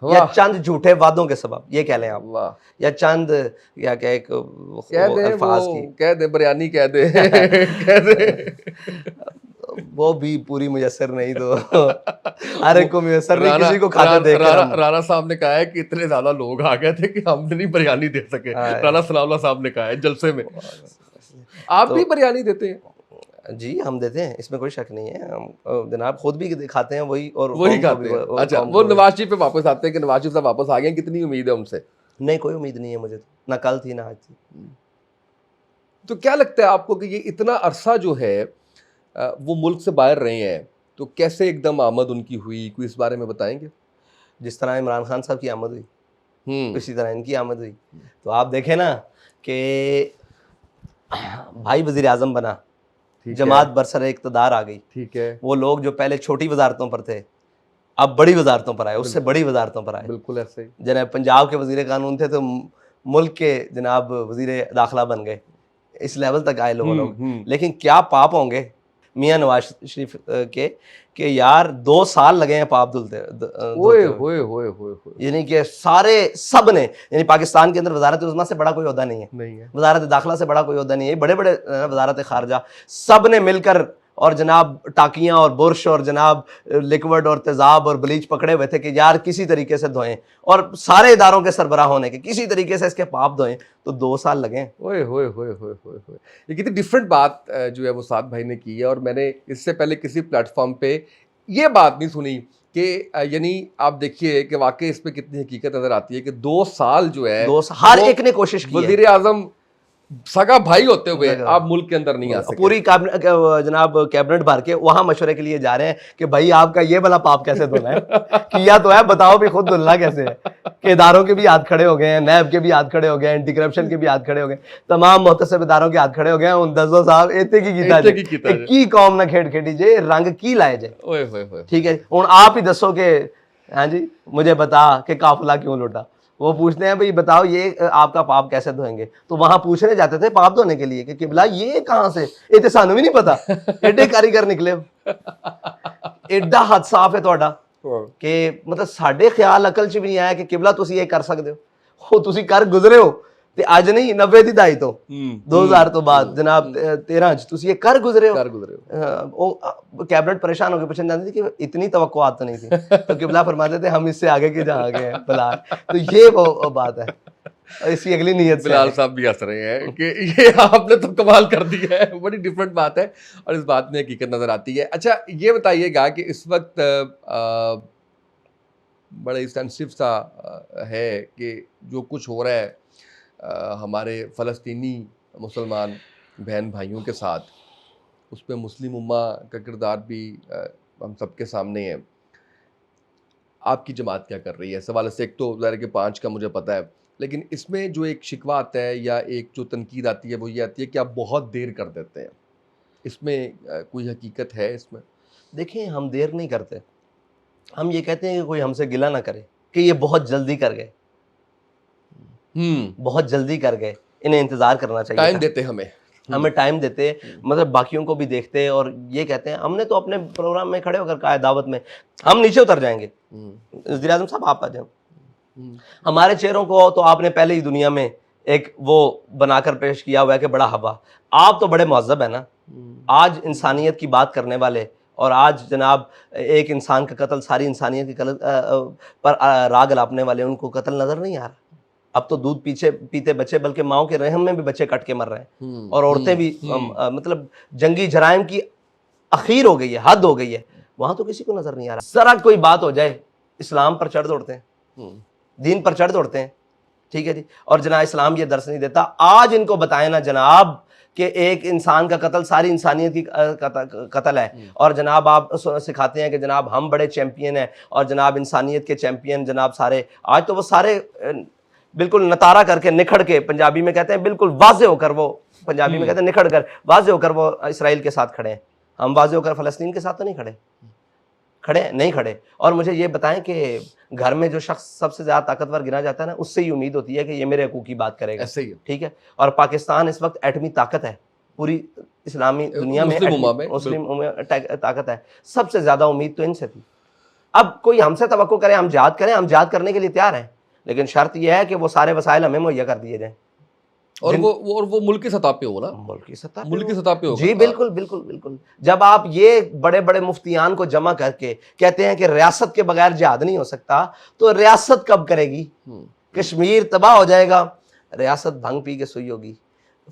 या चंद झूठे वादों के सबब, ये कह लें आप, या चंद या क्या एक अल्फाज की कह दे, बयानी कह दे कह दे। वो भी पूरी मुयस्सर नहीं तो हर एक को मुयस्सर नहीं, राणा किसी को खाते राणा देख कर राणा हम राणा साहब ने कहा है कि इतने ज्यादा लोग आ गए थे कि हम नहीं बिरयानी दे सके। हाँ, राणा सनाउल्लाह साहब ने कहा है जलसे में। आप भी तो बिरयानी देते हैं? जी हम देते हैं, इसमें कोई शक नहीं है। हम जनाब खुद भी खाते हैं वही, और वही कौम को खाते भी, हैं। और अच्छा, कौम वो को भी। नवाज शरीफ पे वापस आते हैं कि नवाज शरीफ साहब वापस आ गए, कितनी उम्मीद है उनसे? नहीं, कोई उम्मीद नहीं है मुझे तो, ना कल थी ना आज थी। तो क्या लगता है आपको कि ये इतना अरसा जो है वो मुल्क से बाहर रहे हैं, तो कैसे एकदम आमद उनकी हुई, कोई इस बारे में बताएंगे? जिस तरह इमरान खान साहब की आमद हुई, हम्म। इसी तरह इनकी आमद हुई। तो आप देखें ना कि भाई वजीर आजम बना, ठीक जमात है, बरसर इक़्तिदार आ गई। ठीक है, वो लोग जो पहले छोटी वजारतों पर थे, अब बड़ी वजारतों पर आए, उससे बड़ी वजारतों पर आए। बिल्कुल ऐसे ही। जनाब पंजाब के वजीर कानून थे तो मुल्क के जनाब वजीर दाखिला बन गए, इस लेवल तक आए लोगों लोग। लेकिन क्या पाप होंगे मियाँ नवाज शरीफ के कि यार 2 साल लगे हैं पाप ओए धोते हुए। होए होए होए होए। यानी कि सारे सब ने, यानी पाकिस्तान के अंदर वजारत उज़्मा से बड़ा कोई ओहदा नहीं है, नहीं है। वजारत दाखिला से बड़ा कोई ओहदा नहीं है, बड़े बड़े वजारत खारजा, सब ने मिलकर और जनाब टाकियाँ और बुरश और जनाब लिक्विड और तेज़ाब और ब्लीच पकड़े हुए थे कि यार किसी तरीके से धोएं, और सारे इदारों के सरबराह होने के किसी तरीके से इसके पाप धोएं, तो 2 साल लगे। ओए होए होए होए होए होए। ये कितनी डिफरेंट बात जो है वो साद भाई ने की है, और मैंने इससे पहले किसी प्लेटफॉर्म पे ये बात नहीं सुनी कि यानी आप देखिए कि वाकई इस पे कितनी हकीकत नजर आती है कि 2 साल जो है 2 हर वो एक ने कोशिश की है। वजीर आजम सगा भाई होते हुए आप मुल्क के अंदर नहीं आ सके। पूरी जनाब कैबिनेट भर के वहां मशवरे के लिए जा रहे हैं कि भाई आपका ये वाला पाप कैसे धुलना है। किया तो है, बताओ भी खुद धुलना कैसे है। कि इदारों के भी हाथ खड़े हो गए हैं, नैब के भी हाथ खड़े हो गए हैं, एंटी करप्शन के भी हाथ खड़े हो गए, तमाम मुहतसिब इदारों के हाथ खड़े हो गए हैं। उन दसो साहब इतने की कौम ना खेड़ खेड़ी जे रंग की लाए जे। ओए होए होए। ठीक है, हुण आप ही दसो कि हाँ जी मुझे बता कि काफिला क्यों लुटा। वो पूछते हैं भाई बताओ ये आपका पाप कैसे धोएंगे, तो वहां पूछने जाते थे पाप धोने के लिए कि किबला ये कहां से, ये तो सानू भी नहीं पता, एडे कारीगर निकले। एडा हद साफ है ਤੁਹਾਡਾ कि मतलब साढ़े ख्याल अकल च भी नहीं आया कि किबला तुसी ये कर सकते हो, तुसी कर गुजरे हो ते अज नहीं 90 ਦੀ दहाई तो 2000 तो बाद जनाब 13 च तुसी ये कर गुजरे हो। कैबिनेट परेशान होकर पूछने जाती थी कि इतनी तवक्कुआत तो नहीं थी, तो किबला फरमाते थे हम इससे आगे के जहाँ आगे हैं बिलाल। तो ये वो बात है, इसकी अगली नीयत से बिलाल साहब भी हंस रहे हैं कि ये आपने तो कमाल कर दिया है, बड़ी डिफरेंट बात है और इस बात में हकीकत नजर आती है। अच्छा ये बताइएगा कि इस वक्त बड़ा सेंसिटिव सा है कि जो कुछ हो रहा है हमारे फ़लस्तीनी मुसलमान बहन भाइयों के साथ, उस पर मुस्लिम उम्मा का किरदार भी हम सबके सामने है। आपकी जमात क्या कर रही है इस हवाले से? एक तो ज़ाहिर है कि 5 का मुझे पता है, लेकिन इसमें जो एक शिकवा आता है या एक जो तनकीद आती है वो ये आती है कि आप बहुत देर कर देते हैं। इसमें कोई हकीकत है इसमें? देखिए हम देर नहीं करते, हम ये कहते हैं कि कोई हमसे गिला ना करे कि ये बहुत जल्दी कर गए, बहुत जल्दी कर गए, इन्हें इंतजार करना चाहिए। टाइम देते हमें टाइम देते, मतलब बाकियों को भी देखते और ये कहते हैं। हमने तो अपने प्रोग्राम में खड़े होकर कहा है दावत में हम नीचे उतर जाएंगे, वज़ीर आज़म साहब आप आ जाओ। हमारे चेहरों को तो आपने पहले ही दुनिया में एक वो बनाकर पेश किया हुआ है कि बड़ा हवा, आप तो बड़े मुअज़्ज़ब है ना। आज इंसानियत की बात करने वाले, और आज जनाब एक इंसान का कत्ल सारी इंसानियत की पर राग लापने वाले, उनको कत्ल नजर नहीं आ रहा। अब तो दूध पीछे पीते बच्चे, बल्कि माओ के रहम में भी बच्चे कट के मर रहे हैं, और औरतें भी मतलब जंगी जराइम की अखीर हो गई है, हद हो गई है, वहां तो किसी को नजर नहीं आ रहा। जरा कोई बात हो जाए इस्लाम पर चढ़ दौड़ते हैं, दीन पर चढ़ दौड़ते हैं। ठीक है जी, और जनाब इस्लाम ये दर्श नहीं देता। आज इनको बताए ना जनाब कि एक इंसान का कत्ल सारी इंसानियत की कत्ल है, और जनाब आप सिखाते हैं कि जनाब हम बड़े चैंपियन हैं और जनाब इंसानियत के चैंपियन जनाब सारे। आज तो वो सारे बिल्कुल नतारा करके निखड़ के, पंजाबी में कहते हैं बिल्कुल वाजे होकर, वो पंजाबी में कहते हैं निखड़ कर, वाजे होकर वो इसराइल के साथ खड़े हैं। हम वाजे होकर फ़लस्तीन के साथ तो नहीं खड़े नहीं खड़े। और मुझे ये बताएं कि घर में जो शख्स सबसे ज़्यादा ताकतवर गिना जाता है ना, उससे ही उम्मीद होती है कि ये मेरे हकूक़ की बात करेगा। ऐसे ही है। ठीक है, और पाकिस्तान इस वक्त एटमी ताकत है पूरी इस्लामी दुनिया में, मुस्लिम ताकत है। सबसे ज़्यादा उम्मीद तो इनसे थी। अब कोई हमसे तवक्को करे हम जिहाद करें, हम जिहाद करने के लिए तैयार हैं, लेकिन शर्त यह है कि वो सारे वसाइल हमें मुहैया कर दिए जाएँ। और वो मुल्क की सतह पे हो ना, मुल्क की सतह पे मुल्क की हो। सतह पे होगा। जी बिल्कुल बिल्कुल बिल्कुल। जब आप ये बड़े बड़े मुफ्तियान को जमा करके कहते हैं कि रियासत के बगैर जिहाद नहीं हो सकता, तो रियासत कब करेगी? कश्मीर तबाह हो जाएगा, रियासत भांग पी के सोई होगी।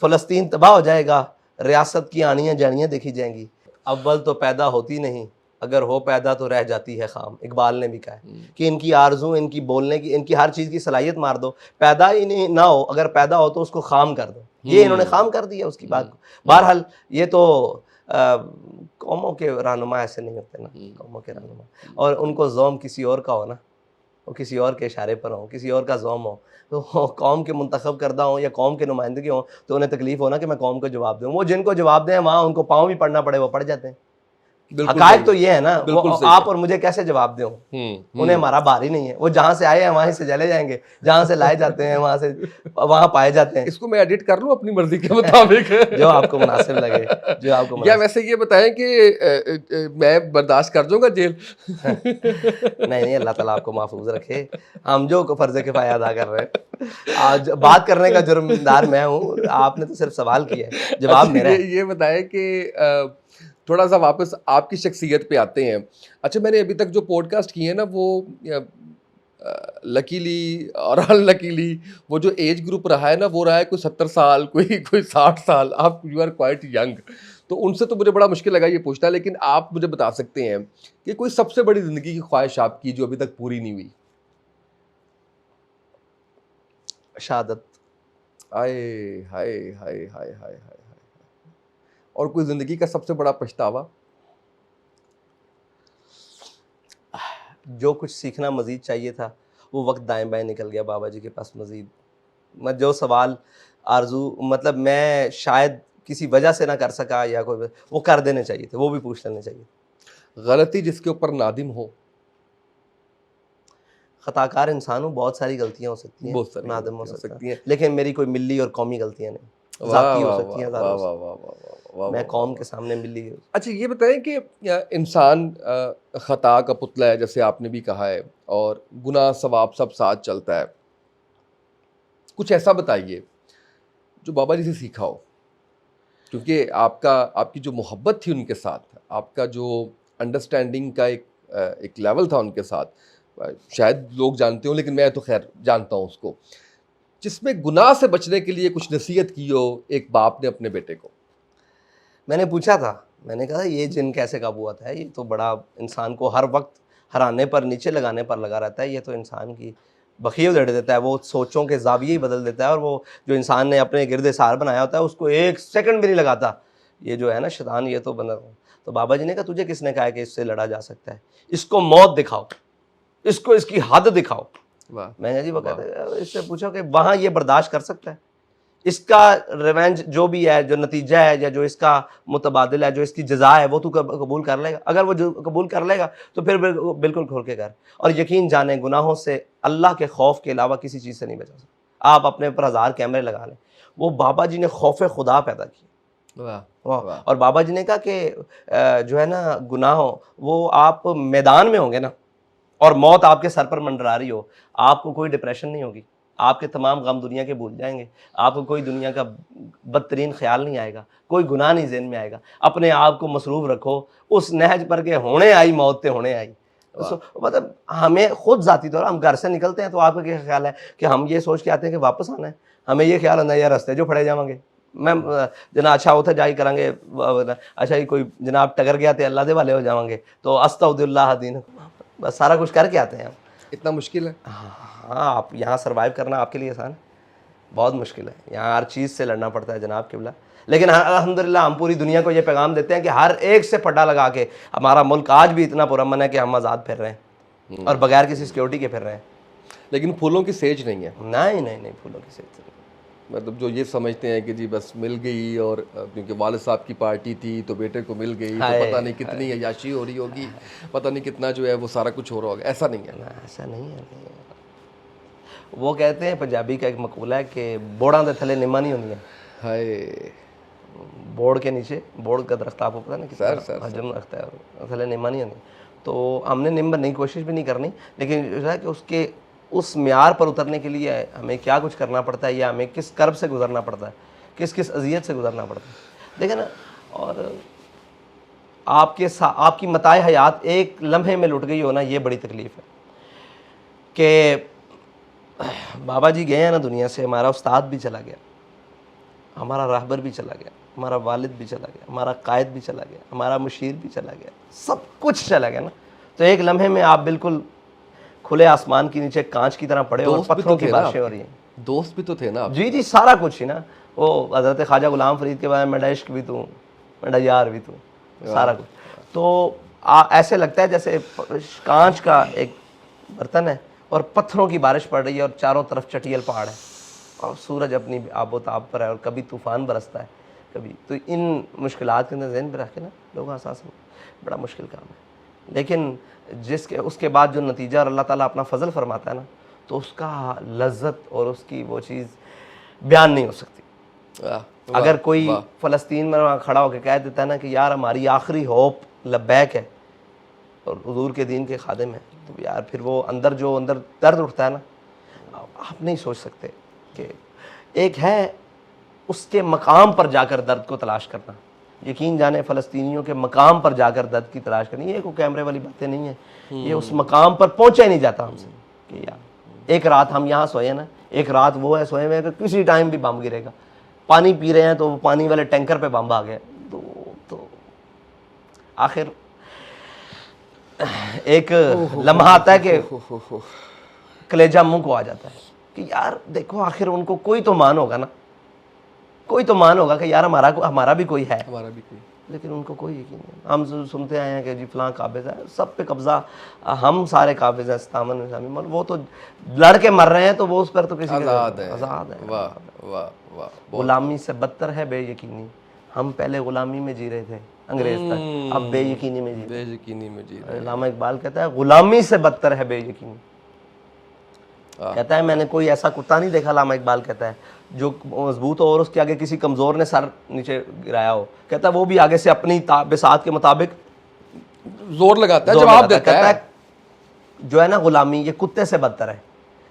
फलस्तीन तबाह हो जाएगा, रियासत की आनियाँ जानियाँ देखी जाएंगी। अव्वल तो पैदा होती नहीं, अगर हो पैदा तो रह जाती है खाम। इकबाल ने भी कहा है कि इनकी आरजू, इनकी बोलने की, इनकी हर चीज़ की सलाहियत मार दो, पैदा ही नहीं ना हो, अगर पैदा हो तो उसको खाम कर दो। ये इन्होंने खाम कर दिया उसकी बात को। बहरहाल ये तो कौमों के रहनुमा ऐसे नहीं होते ना, कौमों के रहनुमा, और उनको ज़ौम किसी और का हो ना, वो किसी और के इशारे पर हो, किसी और का ज़ौम हो, तो कौम के मुंतखब करदा हो या कौम के नुमाइंदगी हो, तो उन्हें तकलीफ हो ना कि मैं कौम को जवाब दूँ। वो जिनको जवाब दें वहाँ उनको पाँव भी पढ़ना पड़े, वो पढ़ जाते हैं। बिल्कुल हकायक सही तो है, ये है ना, वो बिल्कुल सही आप है। और मुझे कैसे जवाब दें? हम्म, उन्हें हमारा बार ही नहीं है, वो जहाँ से आए हैं वहीं से चले जाएंगे, जहाँ से लाए जाते हैं वहाँ से वहाँ पाए जाते हैं। इसको मैं एडिट कर लूं अपनी मर्जी के मुताबिक जो आपको मुनासिब लगे, जो आपको या मुनासिब। वैसे ये बताएं कि मैं बर्दाश्त कर जाऊंगा जेल? नहीं नहीं, अल्लाह ताला आपको महफूज रखे। हम जो फर्ज किफाया अदा कर रहे हैं, आज बात करने का जुर्मदार मैं हूँ, आपने तो सिर्फ सवाल किया है, जवाब अच्छा मेरा है। ये बताएं कि थोड़ा सा वापस आपकी शख्सियत पे आते हैं। अच्छा, मैंने अभी तक जो पॉडकास्ट किए हैं ना, वो लकीली और अनलकीली वो जो एज ग्रुप रहा है ना, वो रहा है कोई 70 साल, कोई 60 साल। आप यू आर क्वाइट यंग, तो उनसे तो मुझे बड़ा मुश्किल लगा ये पूछना, लेकिन आप मुझे बता सकते हैं कि कोई सबसे बड़ी ज़िंदगी की ख्वाहिश आपकी जो अभी तक पूरी नहीं हुई? शहादत। आए हाय हाय हाय हाय हाय। और कोई ज़िंदगी का सबसे बड़ा पछतावा? जो कुछ सीखना मजीद चाहिए था, वो वक्त दाएं बाएं निकल गया बाबा जी के पास मजीद। मैं जो सवाल आरजू, मतलब मैं शायद किसी वजह से ना कर सका, या कोई वो कर देने चाहिए थे, वो भी पूछ लेने चाहिए। गलती जिसके ऊपर नादिम हो? खताकार इंसान हूँ, बहुत सारी गलतियाँ हो सकती हैं, बहुत सारी नादिम हो गलतियां हो सकता है, सकती हैं। लेकिन मेरी कोई मिली और कौमी गलतियाँ नहीं, वाह ज़ाती हो वाह सकती वाह हैं वाह हज़ारों वाह से। वाह वाह वाह वाह मैं वाह कौम वाह। के सामने मिली। अच्छा ये बताएं कि इंसान खता का पुतला है, जैसे आपने भी कहा है, और गुनाह सवाब सब साथ चलता है। कुछ ऐसा बताइए जो बाबा जी से सीखा हो, क्योंकि आपकी जो मोहब्बत थी उनके साथ, आपका जो अंडरस्टैंडिंग का एक लेवल था उनके साथ, शायद लोग जानते हो लेकिन मैं तो खैर जानता हूँ उसको, जिसमें गुनाह से बचने के लिए कुछ नसीहत की हो एक बाप ने अपने बेटे को। मैंने पूछा था, मैंने कहा ये जिन कैसे काबू आता है, ये तो बड़ा इंसान को हर वक्त हराने पर, नीचे लगाने पर लगा रहता है, ये तो इंसान की बखिए उधेड़ देता है, वो सोचों के जाविये ही बदल देता है, और वो जो इंसान ने अपने गिरदे सार बनाया होता है उसको एक सेकंड भी नहीं लगाता। ये जो है ना शैतान, ये तो बंदा। तो बाबा जी ने कहा तुझे किसने कहा कि इससे लड़ा जा सकता है, इसको मौत दिखाओ, इसको इसकी हद दिखाओ। वाह मैंने जी वो वाह। कहते इससे पूछा कि वहाँ ये बर्दाश्त कर सकता है, इसका रिवेंज जो भी है, जो नतीजा है, या जो इसका मुतबादिल है, जो इसकी जजा है, वो तू कबूल कर लेगा? अगर वो जो कबूल कर लेगा तो फिर बिल्कुल खोल के कर, और यकीन जाने गुनाहों से अल्लाह के खौफ के अलावा किसी चीज़ से नहीं बचा सकता। आप अपने ऊपर 1000 कैमरे लगा लें, वो बाबा जी ने खौफ खुदा पैदा किया। वाह वाह। वाह। और बाबा जी ने कहा कि जो है ना गुनाहों, वो आप मैदान में होंगे ना, और मौत आपके सर पर मंडरा रही हो, आपको कोई डिप्रेशन नहीं होगी, आपके तमाम गम दुनिया के भूल जाएंगे, आपको कोई दुनिया का बदतरीन ख्याल नहीं आएगा, कोई गुनाह नहीं ज़हन में आएगा। अपने आप को मसरूफ़ रखो उस नहज पर के होने आई मौत ते होने आई। मतलब हमें खुद ज़ाती तौर हम घर से निकलते हैं तो आपका क्या ख्याल है कि हम ये सोच के आते हैं कि वापस आना है? हमें ये ख्याल आना है यार रस्ते जो फड़े जाएंगे, मैं जना अच्छा होता जाई करांगे, अच्छा ही कोई जनाब टकर गया तो अल्लाह दे वाले हो जाएंगे, तो अस्तगफिरुल्लाह दीन, बस सारा कुछ करके आते हैं हम। इतना मुश्किल है? हाँ, आप यहाँ सर्वाइव करना आपके लिए आसान है? बहुत मुश्किल है, यहाँ हर चीज़ से लड़ना पड़ता है जनाब किबला। लेकिन अल्हम्दुलिल्लाह हम पूरी दुनिया को ये पैगाम देते हैं कि हर एक से पटा लगा के हमारा मुल्क आज भी इतना पुरअमन है कि हम आज़ाद फिर रहे हैं और बगैर किसी सिक्योरिटी के फिर रहे हैं। लेकिन फूलों की सेज नहीं है। नहीं नहीं नहीं, फूलों की सेज नहीं। मतलब जो ये समझते हैं कि जी बस मिल गई, और क्योंकि वालिद साहब की पार्टी थी तो बेटे को मिल गई, तो पता नहीं कितनी अय्याशी हो रही होगी, पता नहीं कितना जो है वो सारा कुछ हो रहा होगा। ऐसा नहीं है ना, ऐसा नहीं है, नहीं है। वो कहते हैं, पंजाबी का एक मकूला है कि बोड़ा दे थले निम्मा नहीं होंगी। हाय। बोर्ड के नीचे, बोर्ड का दरख्त आपको पता ना कितना सर हजम रखता है, थले निम्मा नहीं होंगी। तो हमने निम्ब नहीं, कोशिश भी नहीं करनी, लेकिन जो है कि उसके उस म्यार पर उतरने के लिए हमें क्या कुछ करना पड़ता है, या हमें किस कर्ब से गुजरना पड़ता है, किस किस अजियत से गुजरना पड़ता है, देखें ना। और आपकी मताए हयात एक लम्हे में लुट गई हो ना, ये बड़ी तकलीफ़ है। कि बाबा जी गए हैं ना दुनिया से, हमारा उस्ताद भी चला गया, हमारा रहबर भी चला गया, हमारा वालिद भी चला गया, हमारा कायद भी चला गया, हमारा मुशीर भी चला गया, सब कुछ चला गया ना। तो एक लम्हे में आप बिल्कुल खुले आसमान के नीचे कांच की तरह पड़े और पत्थरों की बारिशें हो रही हैं। दोस्त भी तो थे ना। जी जी, सारा कुछ ही ना। वो हज़रत ख्वाजा गुलाम फरीद के बारे में, मेरा इश्क भी तू, मेरा यार भी तू, सारा कुछ। तो ऐसे लगता है जैसे कांच का एक बर्तन है और पत्थरों की बारिश पड़ रही है और चारों तरफ चटियल पहाड़ है और सूरज अपनी आबोताब पर है और कभी तूफ़ान बरसता है कभी। तो इन मुश्किलात के अंदर ज़हन में रख के ना लोगों का एहसास बड़ा मुश्किल काम है। लेकिन उसके बाद जो नतीजा और अल्लाह ताला अपना फ़ज़ल फरमाता है ना, तो उसका लज्जत और उसकी वो चीज़ बयान नहीं हो सकती। अगर कोई फ़लस्तीन में वहाँ खड़ा होकर कह देता है ना कि यार हमारी आखिरी होप लब्बैक है और हुजूर के दीन के खादिम है, तो यार फिर वो अंदर दर्द उठता है ना, आप नहीं सोच सकते कि एक है उसके मकाम पर जाकर दर्द को तलाश करना। यकीन जाने फ़लस्तीनियों के मकाम पर जाकर दर्द की तलाश करनी, ये कोई कैमरे वाली बातें नहीं है, ये उस मकाम पर पहुँचा ही नहीं जाता हमसे कि यार एक रात हम यहाँ सोए ना, एक रात वो है सोए हुए कि किसी टाइम भी बम गिरेगा। पानी पी रहे हैं तो पानी वाले टैंकर पे बम आ गया। तो आखिर एक लम्हा आता है कि कलेजा मुंह को आ जाता है कि यार देखो आखिर उनको कोई तो मान होगा ना, कोई तो मान होगा कि यार हमारा भी कोई है, हमारा भी कोई। लेकिन उनको कोई यकीन नहीं। हम सुनते आए हैं कि जी फलां काबिज़ है, सब पे कब्ज़ा, हम सारे काबिज़ हैं, सतावन निज़ामी मौला, वो तो लड़ के मर रहे हैं तो वो उस पर तो किसी आज़ाद है। वाह वाह वाह। गुलामी से बदतर है बेयकीनी। हम पहले गुलामी में जी रहे थे अंग्रेज तक, अब बेयकीनी में जी रहे हैं। अल्लामा इकबाल कहता है गुलामी से बदतर है बेयकीनी। कहता है मैंने कोई ऐसा कुत्ता नहीं देखा, अल्लामा इकबाल कहता है, जो मजबूत हो और उसके आगे किसी कमज़ोर ने सर नीचे गिराया हो। कहता है वो भी आगे से अपनी बिसात के मुताबिक जोर लगाता है, जवाब देता है। जो है ना गुलामी, ये कुत्ते से बदतर है,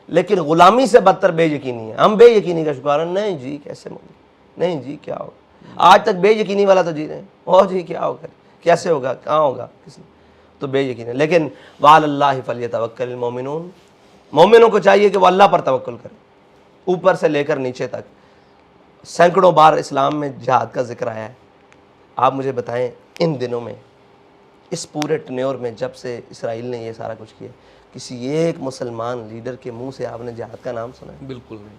लेकिन गुलामी से बदतर बेयकीनी है। हम बेयकीनी का शिकार हैं। नहीं जी कैसे नहीं जी क्या होगा, आज तक बेयकीनी वाला तो जी रहे हैं। और जी क्या होगा, कैसे होगा, कहाँ होगा, किसने, तो बेयकीन है। लेकिन वालल्लाहि फलियतवक्कलिल मोमिनून, मोमिनों को चाहिए कि वो अल्लाह पर तवक्कुल करें, ऊपर से लेकर नीचे तक। सैकड़ों बार इस्लाम में जिहाद का जिक्र आया है। आप मुझे बताएं इन दिनों में, इस पूरे टन्योर में जब से इसराइल ने ये सारा कुछ किया, किसी एक मुसलमान लीडर के मुंह से आपने जिहाद का नाम सुना है? बिल्कुल नहीं।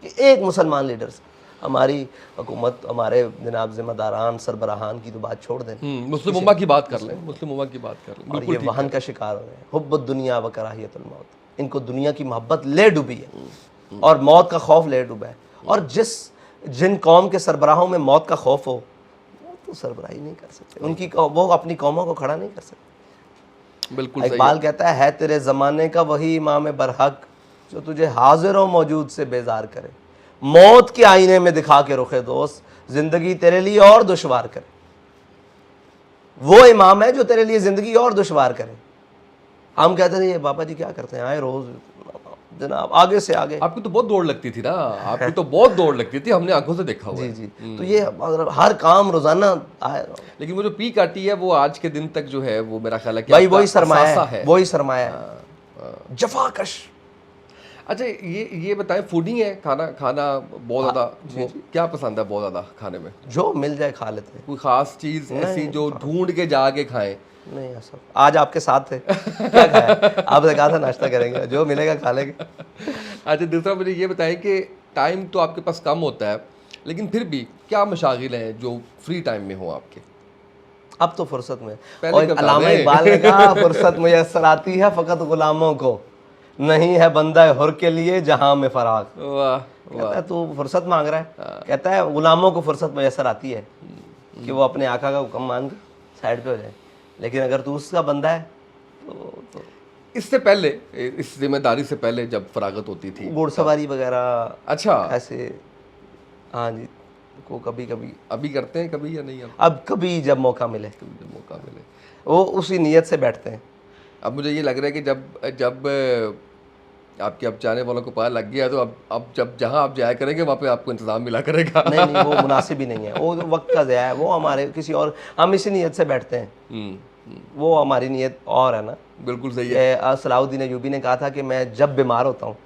कि एक मुसलमान लीडर से। हमारी हुकूमत, हमारे जनाब जिम्मेदारान सरबराहान की तो बात छोड़ दें, मुस्लिम उम्मा की बात कर लें, मुस्लिम उम्मा की बात कर लें। और ये वहन का शिकार हो रहे हैं। हुब्बुद दुनिया व कराहियतुल मौत, इनको दुनिया की मोहब्बत ले डूबी है और मौत का खौफ ले डूबा है। और जिन कौम के सरबराहों में मौत का खौफ हो, वो तो सरबराही नहीं कर सकते, वो अपनी कौमों को खड़ा नहीं कर सकते। बिल्कुल इकबाल कहता है तेरे ज़माने का वही इमाम बरहक जो तुझे हाजिर व मौजूद से बेजार करे, मौत के आईने में दिखा के रुखे दोस्त जिंदगी तेरे लिए और दुश्वार करे। वो इमाम है जो तेरे लिए जिंदगी और दुश्वार करे। हम कहते थे ये बाबा जी क्या करते हैं, आए रोज जनाब आगे से आगे। आपकी तो बहुत दौड़ लगती थी ना, आपकी तो बहुत दौड़ लगती थी, हमने आंखों से देखा हुआ जी जी। तो ये हर काम रोजाना आए। लेकिन वो जो पीक आती है वो आज के दिन तक जो है वो मेरा ख्याल है कि भाई वही सरमाया है, वही सरमाया है, जफाकश। अच्छा ये बताएं, फूडी है, खाना बहुत ज़्यादा क्या पसंद है बहुत ज़्यादा खाने में? जो मिल जाए खा लेते हैं। कोई ख़ास चीज़ ऐसी जो ढूंढ के जाके खाएं? नहीं ऐसा, आज आपके साथ थे क्या खाया? आपने कहा था नाश्ता करेंगे, जो मिलेगा खा लेंगे। अच्छा दूसरा मुझे ये बताएं कि टाइम तो आपके पास कम होता है, लेकिन फिर भी क्या मशागिल हैं जो फ्री टाइम में हो आपके? अब तो फुर्सत में, और अल्लामा इकबाल ने कहा फुर्सत मुयस्सर आती है फ़कत गुलामों को, नहीं है बंदा हुर के लिए जहां में फराग। कहता है तू फुर्सत मांग रहा है, कहता है गुलामों को फुर्सत मुयस्सर आती है कि वो अपने आका का हुक्म मान के साइड पे हो जाए, लेकिन अगर तू उसका बंदा है तो इससे पहले, इस जिम्मेदारी से पहले जब फरागत होती थी, घुड़सवारी वगैरह, अच्छा ऐसे, हाँ जी, को कभी कभी अभी करते हैं कभी या नहीं? अब कभी जब मौका मिले, वो उसी नीयत से बैठते हैं। अब मुझे ये लग रहा है कि जब आपके अब जाने वालों को पता लग गया, तो अब जब जहाँ आप जाया करेंगे वहाँ पे आपको इंतजाम मिला करेगा। नहीं नहीं, वो मुनासिब ही नहीं है, वो वक्त का ज़या है, वो हमारे किसी और, हम इसी नीयत से बैठते हैं, वो हमारी नीयत और है ना। बिल्कुल सही है। सलाहुद्दीन अयूबी ने कहा था कि मैं जब बीमार होता हूँ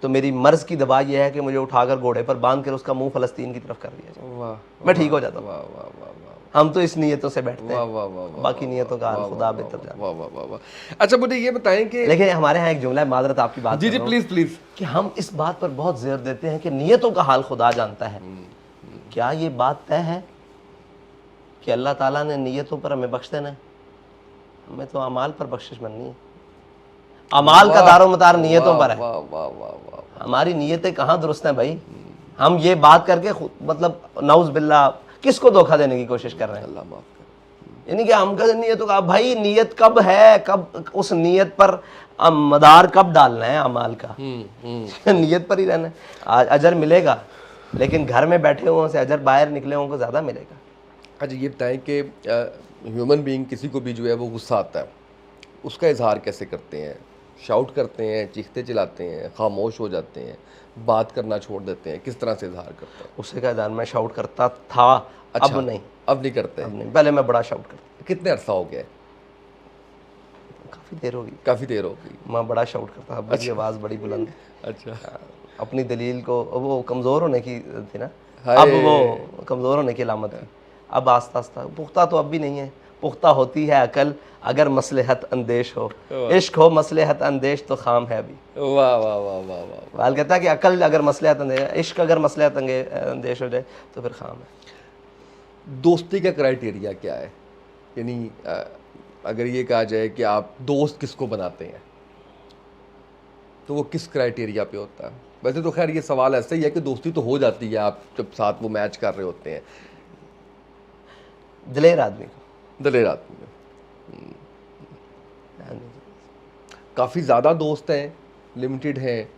तो मेरी मर्ज़ की दवा यह है कि मुझे उठाकर घोड़े पर बांध कर उसका मुंह फ़लस्तीन की तरफ कर दिया जाए, वाह मैं ठीक हो जाता हूँ। वाह वाह वाह वाह हम तो इस नीयतों से बैठते वाह हैं, वाह वाह वाह बाकी नीयतों का हाल वाह खुदा वाह बेहतर जाने। वाह वाह वाह वाह। अच्छा मुझे ये बताएं कि लेकिन हमारे यहाँ एक जुमला है, मादरत आपकी बात जी कर जी रहा हूँ, प्लीज प्लीज। कि हम इस बात पर बहुत जोर देते हैं कि नीयतों का हाल खुदा जानता है। क्या ये बात तय है कि अल्लाह ताला ने नीयतों पर हमें बख्श देना है? हमें तो अमाल पर बख्शिश बननी है। अमाल का दारोमदार नीयतों पर है। वाह वाह वाह वाह। हमारी नीयतें कहाँ दुरुस्त हैं भाई? हम ये बात करके मतलब नाउज बिल्ला किसको धोखा देने की कोशिश कर रहे हैं? अल्लाह माफ करे। यानी कि हम कहते नीयतों का, भाई नीयत कब है, कब उस नीयत पर मदार कब डालना है अमाल का? नीयत पर ही रहना है। अजर मिलेगा, लेकिन घर में बैठे हुओं से अजर बाहर निकले हुओं को ज़्यादा मिलेगा। अच्छा ये बताएं कि ह्यूमन बीइंग किसी को भी जो है वो गुस्सा आता है, उसका इजहार कैसे करते हैं? शाउट करते हैं, चीखते चिल्लाते हैं, खामोश हो जाते हैं, बात करना छोड़ देते हैं, किस तरह से इजहार करते हैं? उससे का इजहार मैं शाउट करता था, अच्छा, अब नहीं। अब नहीं करते? अब नहीं, पहले मैं बड़ा शाउट करता, कितने अरसा हो गया है? काफ़ी देर होगी, काफ़ी देर हो गई। मैं बड़ा शाउट करता, अब मेरी आवाज़ बड़ी बुलंद। अच्छा अपनी दलील को, वो कमज़ोर होने की थी ना, हाय। अब वो कमज़ोर होने की अलामत है। अब आस्ता आस्ता, पुख्ता तो अब भी नहीं है, पुख्ता होती है अकल अगर मसलहत अंदेश हो, इश्क हो मसलहत अंदेश तो खाम है अभी। वाह वाह वाह वाह वाह। वाल कहता है कि अकल अगर मसलहत अंदेश, इश्क अगर मसलहत अंदेश हो जाए तो फिर खाम है। दोस्ती का क्राइटेरिया क्या है? यानी अगर ये कहा जाए कि आप दोस्त किसको बनाते हैं, तो वो किस क्राइटेरिया पे होता है? वैसे तो खैर ये सवाल ऐसा ही है कि दोस्ती तो हो जाती है आप जब साथ वो मैच कर रहे होते हैं। दिलेर आदमी को, दलेर आदमी में काफ़ी ज़्यादा दोस्त हैं, लिमिटेड हैं,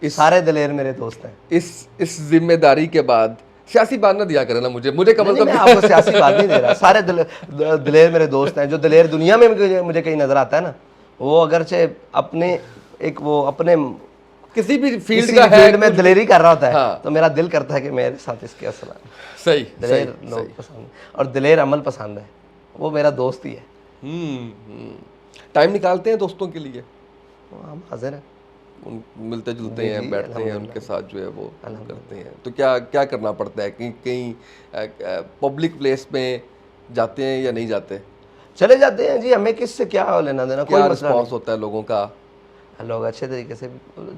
इस सारे दिलेर मेरे दोस्त हैं। इस जिम्मेदारी के बाद सियासी बात ना दिया करें ना मुझे कम नहीं, से मैं कम। आपको सियासी बात नहीं दे रहा, सारे दिलेर मेरे दोस्त हैं। जो दिलेर दुनिया में मुझे कहीं नजर आता है ना, वो अगरचे अपने एक वो अपने किसी भी फील्ड किसी का है, फील्ड में दिलेरी कर रहा होता है, हाँ। तो मेरा दिल करता है कि मेरे साथ इसके असल सही दिलेर सही लोग सही। पसंद है, और दिलेर अमल पसंद है, वो मेरा दोस्त ही है। टाइम निकालते हैं दोस्तों के लिए? हम हाजिर हैं, उन मिलते जुलते जी, हैं, जी, बैठते हैं, अल्हम्दुलिल्लाह। उनके साथ जो है वो करते हैं। तो क्या क्या करना पड़ता है? कहीं कहीं पब्लिक प्लेस में जाते हैं या नहीं जाते? चले जाते हैं जी, हमें किससे क्या लेना देना, कोई क्या मसला रिस्पॉन्स होता है लोगों का? नहीं। लोग अच्छे तरीके से,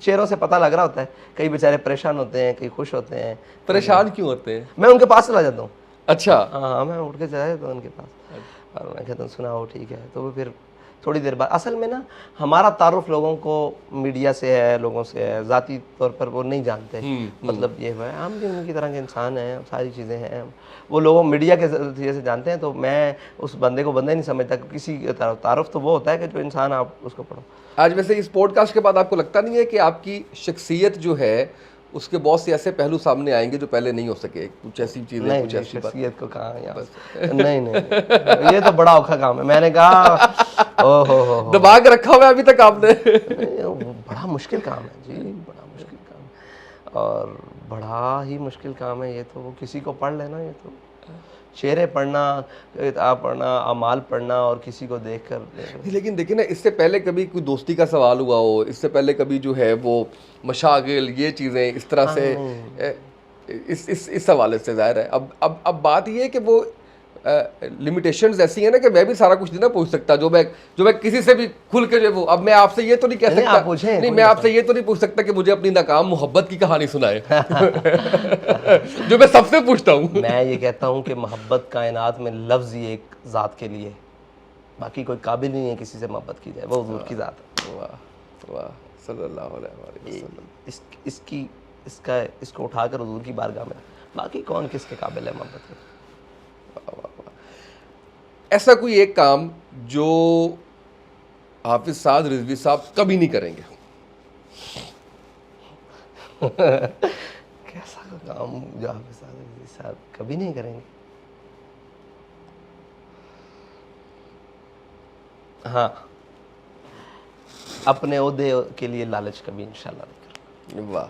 चेहरों से पता लग रहा होता है, कई बेचारे परेशान होते हैं, कई खुश होते हैं। परेशान क्यों होते हैं? मैं उनके पास चला जाता हूँ। अच्छा हाँ, मैं उठ के चला जाता हूँ उनके पास, और मैं कहता हूँ सुनाओ ठीक है, तो वो फिर थोड़ी देर बाद, असल में ना हमारा तारुफ लोगों को मीडिया से है, लोगों से है, ज़ाती तौर पर वो नहीं जानते। मतलब ये है, हम भी उनकी तरह के इंसान हैं, सारी चीज़ें हैं, वो लोगों मीडिया के जरिए से जानते हैं। तो मैं उस बंदे को बंदा ही नहीं समझता, किसी तारुफ तो वो होता है कि जो इंसान आप उसको पढ़ो। आज वैसे इस पॉडकास्ट के बाद आपको लगता नहीं है कि आपकी शख्सियत जो है उसके बहुत से ऐसे पहलू सामने आएंगे जो पहले नहीं हो सके? कुछ ऐसी चीज़ें, नहीं कुछ नहीं, ऐसी बात? शख्सियत को कहाँ यहाँ नहीं, नहीं नहीं, ये तो बड़ा औखा काम है। मैंने कहा ओ हो दिमाग रखा हुआ है अभी तक आपने? वो बड़ा मुश्किल काम है जी, बड़ा मुश्किल काम है, और बड़ा ही मुश्किल काम है ये तो। वो किसी को पढ़ लेना, ये तो शेरे पढ़ना, किताब पढ़ना, अमाल पढ़ना, और किसी को देख कर। लेकिन देखिए ना, इससे पहले कभी कोई दोस्ती का सवाल हुआ हो, इससे पहले कभी जो है वो मशागिल, ये चीज़ें इस तरह से इस हवाले से ज़ाहिर है अब बात ये है कि वो लिमिटेशंस ऐसी हैं ना कि मैं भी सारा कुछ नहीं ना पूछ सकता जो मैं किसी से भी खुल के जो वो। अब मैं आपसे ये तो नहीं कह नहीं, सकता, आप पूछें, नहीं कोई मैं आपसे ये तो नहीं पूछ सकता कि मुझे अपनी नाकाम मोहब्बत की कहानी सुनाए जो मैं सबसे पूछता हूँ। मैं ये कहता हूँ कि मोहब्बत कायनात में लफ्ज़ ही एक ज़ात के लिए, बाकी कोई काबिल नहीं है किसी से मोहब्बत की जाए, वो हुजूर की ज़ात है। वाह वाह सल्लल्लाहु अलैहि वसल्लम। इसको उठाकर हुजूर की बारगाह में, बाकी कौन किसके काबिल है मोहब्बत के? ऐसा कोई एक काम जो हाफिज साद रिजवी साहब कभी नहीं करेंगे? कैसा काम जो हाफिज साहब कभी नहीं करेंगे? हाँ, अपने ओहदे के लिए लालच कभी इंशाल्लाह नहीं करूँगा, वाह।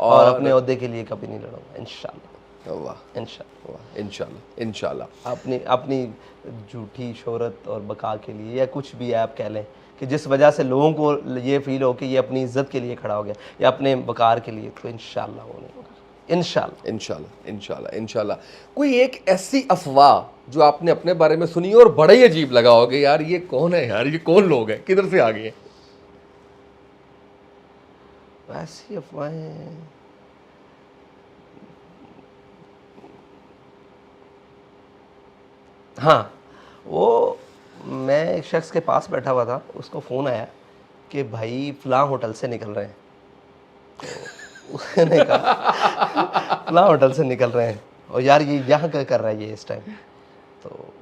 और अपने ओहदे के लिए कभी नहीं लड़ूंगा इंशाल्लाह, वाह इंशाल्लाह। वाह, इंशाल्लाह इंशाल्लाह। अपनी अपनी झूठी शोहरत और बका के लिए, या कुछ भी आप कह लें कि जिस वजह से लोगों को ये फील हो कि ये अपनी इज्जत के लिए खड़ा हो गया या अपने वकार के लिए, तो इंशाल्लाह वो नहीं होगा, इंशाल्लाह। इंशाल्लाह इंशाल्लाह इंशाल्लाह। कोई एक ऐसी अफवाह जो आपने अपने बारे में सुनी और बड़ा ही अजीब लगा होगा, यार ये कौन है, यार ये कौन लोग हैं, किधर से आ गए हैं? ऐसी अफवाहें हाँ, वो मैं एक शख्स के पास बैठा हुआ था, उसको फ़ोन आया कि भाई फ़लाँ होटल से निकल रहे हैं। तो उसने कहा फ़लाँ होटल से निकल रहे हैं, और यार ये यहाँ क्या कर रहा है ये इस टाइम। तो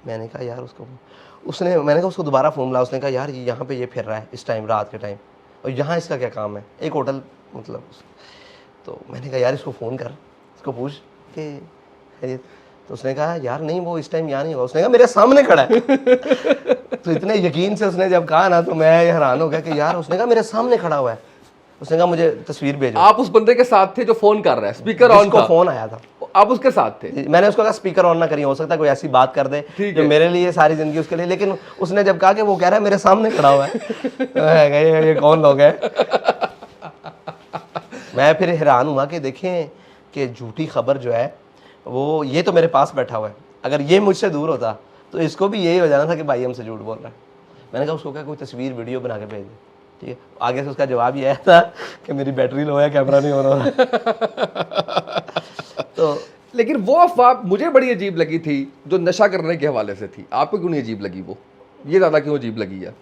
मैंने कहा यार मैंने कहा उसको दोबारा फ़ोन मिला, उसने कहा यार ये यहाँ पे ये फिर रहा है इस टाइम, रात के टाइम, और यहाँ इसका क्या काम है, एक होटल मतलब। तो मैंने कहा यार इसको फ़ोन कर, इसको पूछ कि खैरियत। तो उसने कहा यार नहीं वो इस टाइम यहाँ नहीं होगा। उसने कहा मेरे सामने खड़ा है। तो इतने यकीन से उसने जब कहा ना, तो मैं हैरान हो गया कि यार, उसने कहा मेरे सामने खड़ा हुआ है। उसने कहा मुझे तस्वीर भेजो। आप उस बंदे के साथ थे जो फोन कर रहा है, स्पीकर ऑन जिसको था? फोन आया था आप उसके साथ थे? मैंने उसको कहा स्पीकर ऑन ना करिए, हो सकता है कोई ऐसी बात कर दे जो मेरे लिए सारी जिंदगी उसके लिए। लेकिन उसने जब कहा कि वो कह रहा है मेरे सामने खड़ा हुआ है, ये कौन लोग हैं। मैं फिर हैरान हुआ कि देखें कि झूठी खबर जो है वो, ये तो मेरे पास बैठा हुआ है, अगर ये मुझसे दूर होता तो इसको भी यही हो जाना था कि भाई हमसे झूठ बोल रहा है। मैंने कहा उसको क्या कोई तस्वीर वीडियो बना के भेज दे, ठीक है। आगे से उसका जवाब ये आया था कि मेरी बैटरी लो है, कैमरा नहीं हो रहा। तो लेकिन वो अफवाह मुझे बड़ी अजीब लगी थी जो नशा करने के हवाले से थी। आपको क्यों नहीं अजीब लगी वो? ये ज़्यादा क्यों अजीब लगी है?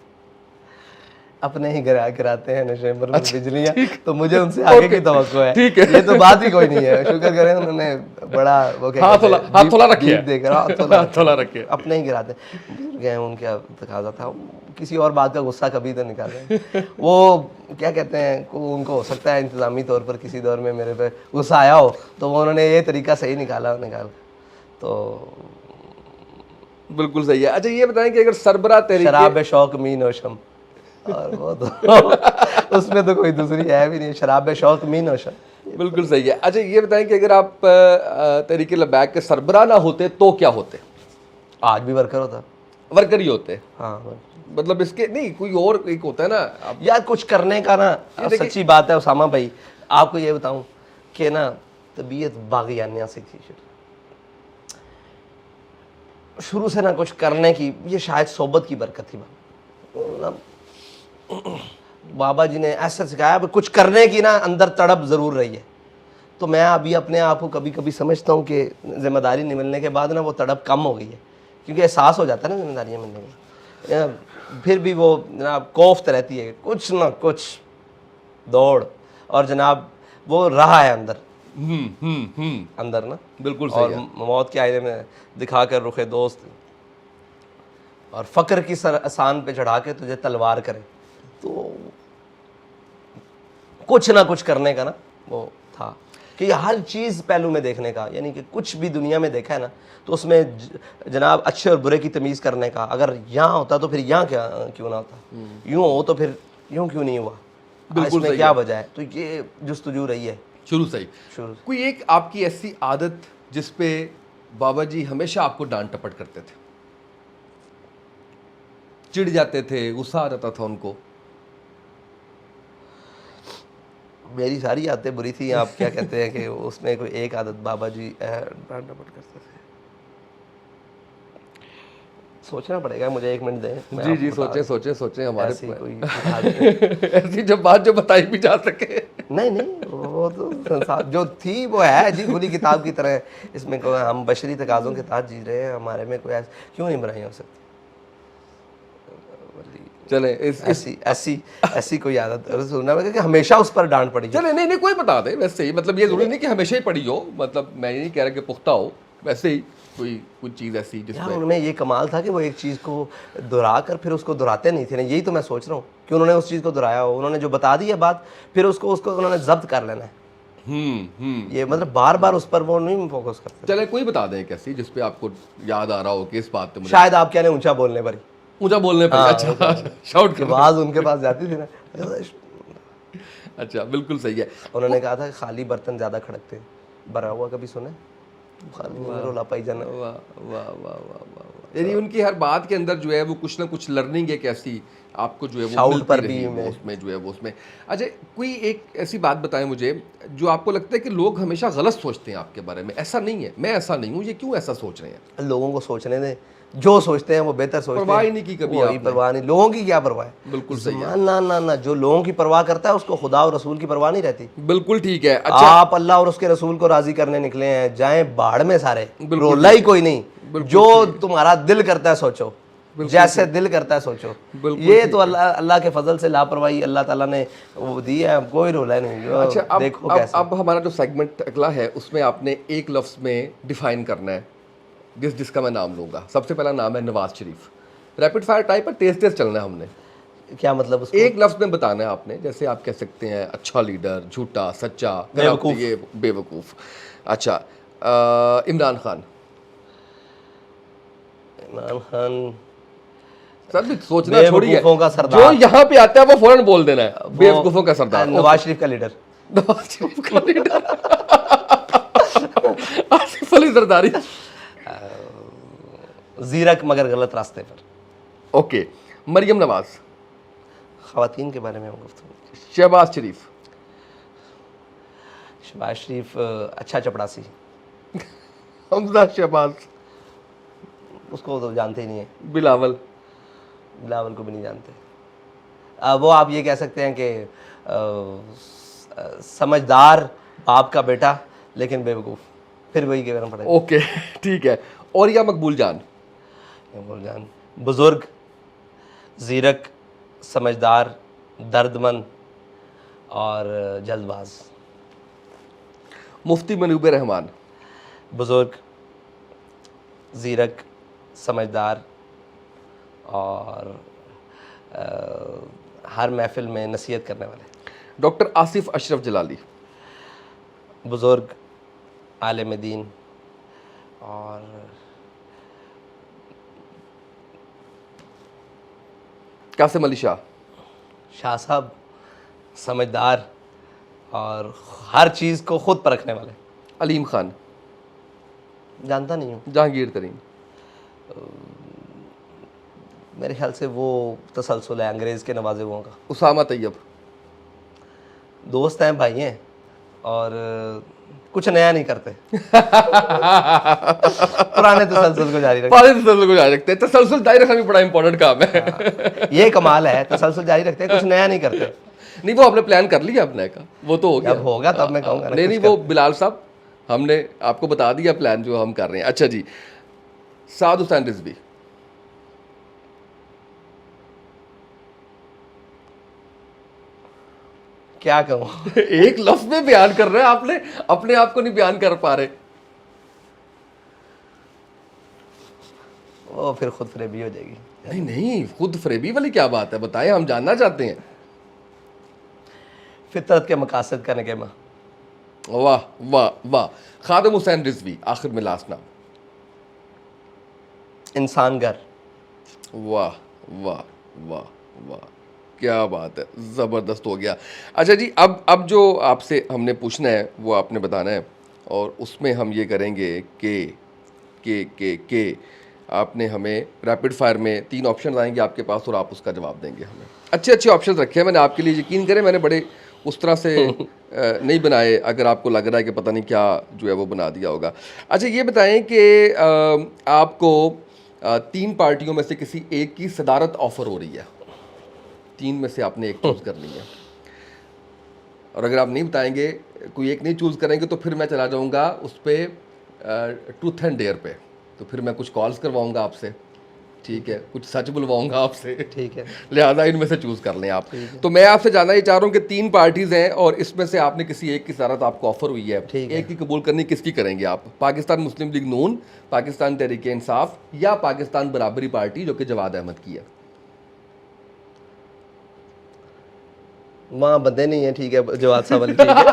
अपने ही गिराते हैं नशे पर अच्छा, बिजलियाँ, तो मुझे उनसे आगे की तवक्को है। ठीक है। ये तो बात ही कोई नहीं है, शुक्र करें उन्होंने बड़ा वो क्या हाथ कहते हैं, थोला रखे दीप देकर हाथ थोला रखे। अपने ही गिराते बुजुर्ग हैं, उनका तकाजा था, किसी और बात का गुस्सा कभी तो निकाले। वो क्या कहते हैं, उनको हो सकता है इंतजामी तौर पर किसी दौर में मेरे पे गुस्सा आया हो, तो वो उन्होंने ये तरीका सही निकाला। तो बिल्कुल सही है। अच्छा ये बताएं कि अगर सरबरा तहरीक शराब शौक मी नौशम, और वो तो उसमें तो कोई दूसरी है भी नहीं, शराब शौक मी नौशम। बिल्कुल सही है। अच्छा ये बताएं कि अगर आप तहरीक लबैक के सरबरा ना होते तो क्या होते? आज भी वर्कर होता, वर्कर ही होते? हाँ। मतलब इसके नहीं कोई और एक होता है ना आप... यार कुछ करने का ना, अब सच्ची बात है उसामा भाई, आपको ये बताऊं कि ना तबीयत बागियानिया से थी शुरू से ना, कुछ करने की, ये शायद सोबत की बरकत थी। बाबा जी ने ऐसा सिखाया, कुछ करने की ना अंदर तड़प ज़रूर रही है। तो मैं अभी अपने आप को कभी कभी समझता हूँ कि जिम्मेदारी निकलने के बाद ना वो तड़प कम हो गई है, क्योंकि एहसास हो जाता है ना जिम्मेदारियाँ मिलने में। फिर भी वो जनाब कोफ्त रहती है, कुछ ना कुछ दौड़, और जनाब वो रहा है अंदर अंदर ना। बिल्कुल सही और है। मौत के आईने में दिखा कर रुखे दोस्त, और फ़क्र की सर आसान पे चढ़ा के तुझे तलवार करे। तो कुछ ना कुछ करने का ना वो था कि हर चीज़ पहलू में देखने का, यानी कि कुछ भी दुनिया में देखा है ना, तो उसमें जनाब अच्छे और बुरे की तमीज़ करने का। अगर यहाँ होता तो फिर यहाँ क्या क्यों ना होता, यूँ हो तो फिर यूँ क्यों नहीं हुआ, बिल्कुल इसमें क्या वजह है। तो ये जुस्तजू रही है शुरू से ही। शुरू। कोई एक आपकी ऐसी आदत जिस पे बाबा जी हमेशा आपको डांट टपट करते थे, चिढ़ जाते थे, गुस्सा आ जाता था उनको? मेरी सारी आदतें बुरी थी, आप क्या कहते हैं कि उसमें कोई एक आदत बाबा जी डांट डपट करते थे। सोचना पड़ेगा मुझे, 1 मिनट दें। जी जी सोचे सोचे हमारे ऐसी कोई ऐसी जब बात जो बताई भी जा सके। नहीं वो तो संसार जो थी वो है जी, खुली किताब की तरह। इसमें कोई हम बशरी तकाज़ों के तहत जी रहे हैं, हमारे में कोई क्यों नहीं बुराई हो सकती। चले ऐसी कोई आदत सुनना कि हमेशा उस पर डांट पड़ी। चले नहीं कोई बता दे वैसे ही, मतलब ये जरूरी नहीं कि हमेशा ही पड़ी हो, मतलब मैं नहीं कह रहा कि पुख्ता हो, वैसे ही कोई कुछ चीज़ ऐसी जिसमें उनमें ये कमाल था कि वो एक चीज़ को दोहरा कर फिर उसको दोहराते नहीं थे ना। यही तो मैं सोच रहा हूँ कि उन्होंने उस चीज़ को दोहराया हो, उन्होंने जो बता दी है बात, फिर उसको उन्होंने जब्त कर लेना है। ये मतलब बार बार उस पर वो नहीं फोकस करते। चले कोई बता दें कैसी जिसपे आपको याद आ रहा हो कि इस बात पे मुझे शायद आप क्या ऊंचा बोलने पर ही ऊंचा बोलने पे, हाँ, अच्छा शाउट कि कर, आवाज उनके पास जाती थी ना। अच्छा बिल्कुल सही है। उन्होंने कहा था खाली बर्तन ज्यादा खड़कते हैं, भरा हुआ कभी सुने? खाली में रोला पाई जाना। वाह वाह वाह वाह वाह वाह, यानी उनकी हर बात के अंदर जो है वो कुछ ना कुछ लर्निंग एक ऐसी आपको जो है वो शाउट मिलती पर रही भी वो मैं उसमें जो है वो उसमें। अच्छा, कोई एक ऐसी बात बताएं मुझे जो आपको लगता है कि लोग हमेशा गलत सोचते हैं आपके बारे में, ऐसा नहीं है, मैं ऐसा नहीं हूँ, ये क्यों ऐसा सोच रहे हैं? लोगों को सोचने दें, जो सोचते हैं वो बेहतर सोचते परवाह ही हैं। नहीं की कभी वही आपने? परवाह नहीं, लोगों की क्या परवाह है? बिल्कुल सही है, ना ना ना, जो लोगों की परवाह करता है उसको खुदा और रसूल की परवाह नहीं रहती। बिल्कुल ठीक है। अच्छा, आप अल्लाह और उसके रसूल को राजी करने निकले हैं, जाएं बाढ़ में सारे, बिल्कुल रोला ही कोई नहीं। बिल्कुल जो ठीक है, तुम्हारा दिल करता है सोचो, जैसे दिल करता है सोचो। बिल्कुल ये ठीक तो है। अल्लाह के फजल से लापरवाही अल्लाह ताला ने वो दी है, कोई रोला नहीं। जो अच्छा, देखो कैसे अब हमारा जो सेगमेंट अगला है उसमें आपने एक लफ्ज़ में डिफाइन करना है जिसका मैं नाम लूंगा। सबसे पहला नाम है Nawaz Sharif. Rapid fire type पर तेज तेज चलना है हमने। क्या मतलब उसको? एक लफ्ज़ में बताना है आपने, जैसे आप कह सकते हैं अच्छा लीडर, झूठा, सच्चा, बेवकूफ। ये बेवकूफ़। अच्छा, इमरान खान। इमरान खान सर भी सोचना छोड़िए, बेवकूफों का जो सरदार। यहाँ पे आता है वो फौरन बोल देना है, वो बेवकूफ़ों का सरदार। नवाज शरीफ का लीडर। नवाज शरीफ का लीडर आसिफ अली जरदारी। जीरक मगर गलत रास्ते पर। ओके, मरियम नवाज। खवातीन के बारे में हम गुफ्तगू। शहबाज शरीफ। शहबाज शरीफ अच्छा चपड़ासी। हमजा शहबाज। उसको तो जानते ही नहीं है। बिलावल। बिलावल को भी नहीं जानते। वो आप ये कह सकते हैं कि समझदार बाप का बेटा लेकिन बेवकूफ़, फिर वही कहना पड़ेगा। ओके ठीक है। और या मकबूल जान। मकबूल जान बुजुर्ग, जीरक, समझदार, दर्दमंद और जल्दबाज। मुफ्ती मनूब रहमान। बुजुर्ग, जीरक, समझदार और हर महफिल में नसीहत करने वाले। डॉक्टर आसिफ अशरफ जलाली। बुजुर्ग, आलिम दीन और कासिम अली शाह। शाह साहब, समझदार और हर चीज़ को खुद परखने वाले। अलीम खान। जानता नहीं हूँ, जहांगीर तरीन। मेरे ख्याल से वो तसलसल है अंग्रेज़ के नवाजे हुओं का। उसामा तैयब। दोस्त हैं, भाई हैं और कुछ नया नहीं करते। पुराने तसलसल को जारी रखते। पाले तसलसल को जारी रखते हैं। तसलसल जारी रखना भी बड़ा इंपॉर्टेंट काम है। ये कमाल है, तसलसल जारी रखते हैं, कुछ नया नहीं करते। नहीं, वो आपने प्लान कर लिया अपने का, वो तो हो गया। जब होगा तब मैं कहूँगा ना नहीं कुछ नहीं, वो बिलाल साहब हमने आपको बता दिया प्लान जो हम कर रहे हैं। अच्छा जी, साद हुसैन रिजवी। क्या कहूँ। एक लफ्ज में बयान कर रहे हैं आपने, अपने आप को नहीं बयान कर पा रहे। वो फिर खुद फरेबी हो जाएगी। नहीं नहीं, खुद फरेबी वाली क्या बात है, बताएं, हम जानना चाहते हैं। फितरत के मकासद का नगमा। वाह वाह वाह। खादिम हुसैन रिजवी, आखिर में लास्ट नाम। इंसान घर। वाह वाह वाह वाह, क्या बात है, ज़बरदस्त हो गया। अच्छा जी, अब जो आपसे हमने पूछना है वो आपने बताना है, और उसमें हम ये करेंगे कि आपने हमें रैपिड फायर में 3 ऑप्शन आएंगे आपके पास और आप उसका जवाब देंगे हमें। अच्छे अच्छे ऑप्शन रखे हैं मैंने आपके लिए, यकीन करें मैंने बड़े उस तरह से नहीं बनाए, अगर आपको लग रहा है कि पता नहीं क्या जो है वो बना दिया होगा। अच्छा, ये बताएं कि आपको 3 पार्टियों में से किसी एक की सदारत ऑफर हो रही है, 3 में से आपने एक चूज़ करनी है, और अगर आप नहीं बताएंगे, कोई एक नहीं चूज़ करेंगे, तो फिर मैं चला जाऊंगा उस पर ट्रूथ एंड डेयर पे, तो फिर मैं कुछ कॉल्स करवाऊंगा आपसे, ठीक है, कुछ सच बुलवाऊंगा आपसे, ठीक है। लिहाजा इनमें से चूज़ कर लें आप। तो मैं आपसे जानना ये चाह रहा हूँ कि 3 पार्टीज़ हैं और इसमें से आपने किसी एक की सदारत आपको ऑफर हुई है, एक की कबूल करनी, किसकी करेंगे आप? पाकिस्तान मुस्लिम लीग नून, पाकिस्तान तहरीक इंसाफ, या पाकिस्तान बराबरी पार्टी जो कि जवाद अहमद की है? वहाँ बंदे नहीं है, ठीक है, जवाद साहब वाली, ठीक है।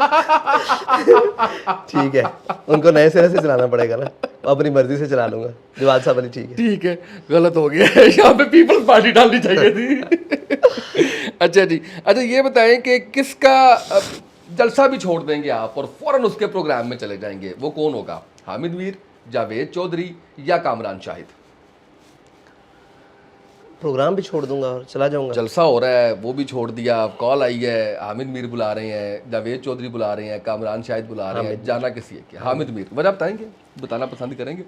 ठीक है, उनको नए सिरे से चलाना पड़ेगा ना। अपनी मर्जी से चला लूंगा। जवाद साहब अली ठीक है। ठीक है, गलत हो गया है, यहाँ पे पीपल्स पार्टी डालनी चाहिए थी। अच्छा जी, अच्छा ये बताएं कि किसका जलसा भी छोड़ देंगे आप और फौरन उसके प्रोग्राम में चले जाएंगे, वो कौन होगा? हामिद मीर, जावेद चौधरी या कामरान शाहिद? प्रोग्राम भी छोड़ दूंगा और चला जाऊंगा। जलसा हो रहा है वो भी छोड़ दिया, कॉल आई है, हामिद मीर बुला रहे हैं, जावेद चौधरी बुला रहे हैं, कामरान शाहिद बुला रहे हैं, जाना किसी एक के? हामिद मीर। वजह बताएंगे, बताना पसंद करेंगे?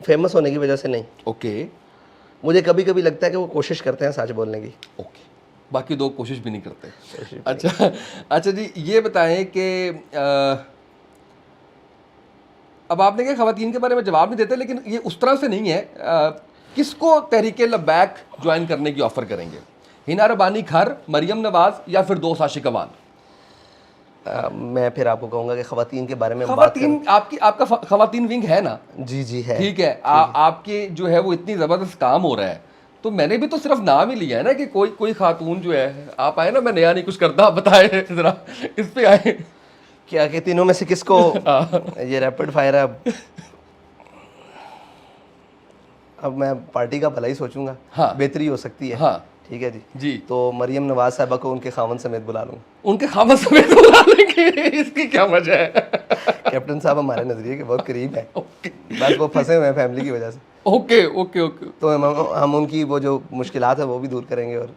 फेमस होने की वजह से नहीं, ओके मुझे कभी कभी लगता है कि वो कोशिश करते हैं सच बोलने की। ओके, बाकी दो कोशिश भी नहीं करते। अच्छा अच्छा जी, ये बताएं कि अब आपने कहा खवातीन के बारे में जवाब नहीं देते, लेकिन ये उस तरह से नहीं है। किसको तहरीक लब्बैक ज्वाइन करने की ऑफ़र करेंगे? हिना रबानी खर, मरियम नवाज या फिर दोस्त आशिक अवान? मैं फिर आपको कहूंगा कि खवातीन के बारे में बात खवातीन, आपका खवातीन विंग है ना? जी जी है। ठीक है, आपके जो है वो इतनी ज़बरदस्त काम हो रहा है, तो मैंने भी तो सिर्फ नाम ही लिया है ना कि कोई कोई खातून जो है, आप आए ना, मैं नया नहीं कुछ करता, आप बताए जरा इस पे आए। क्या कि तीनों में से किसको? ये रैपिड फायर है। अब मैं पार्टी का भला ही सोचूंगा। हाँ। बेहतरी हो सकती है। हाँ ठीक है जी। जी, तो मरियम नवाज साहबा को उनके खामन समेत बुला लूँगा। उनके खामन समेत बुला लेंगे, इसकी क्या वजह है? कैप्टन साहब हमारे नज़रिए के बहुत करीब है, बस वो फंसे हुए हैं फैमिली की वजह से। ओके ओके ओके, तो हम उनकी वो जो मुश्किलात है वो भी दूर करेंगे और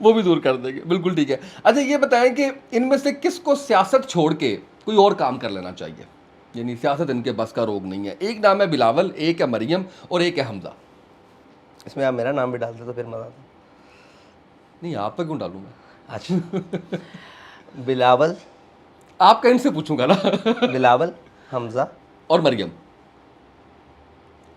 वो भी दूर कर देंगे, बिल्कुल ठीक है। अच्छा ये बताएं कि इनमें से किसको सियासत छोड़ के कोई और काम कर लेना चाहिए, यानी सियासत इनके बस का रोग नहीं है? एक नाम है बिलावल, एक है मरियम और एक है हमजा। इसमें आप मेरा नाम भी डालते तो फिर मजा आता। नहीं, आप पे क्यों डालूं मैं? अच्छा बिलावल, आपका इनसे पूछूंगा ना। बिलावल, हमजा और मरियम,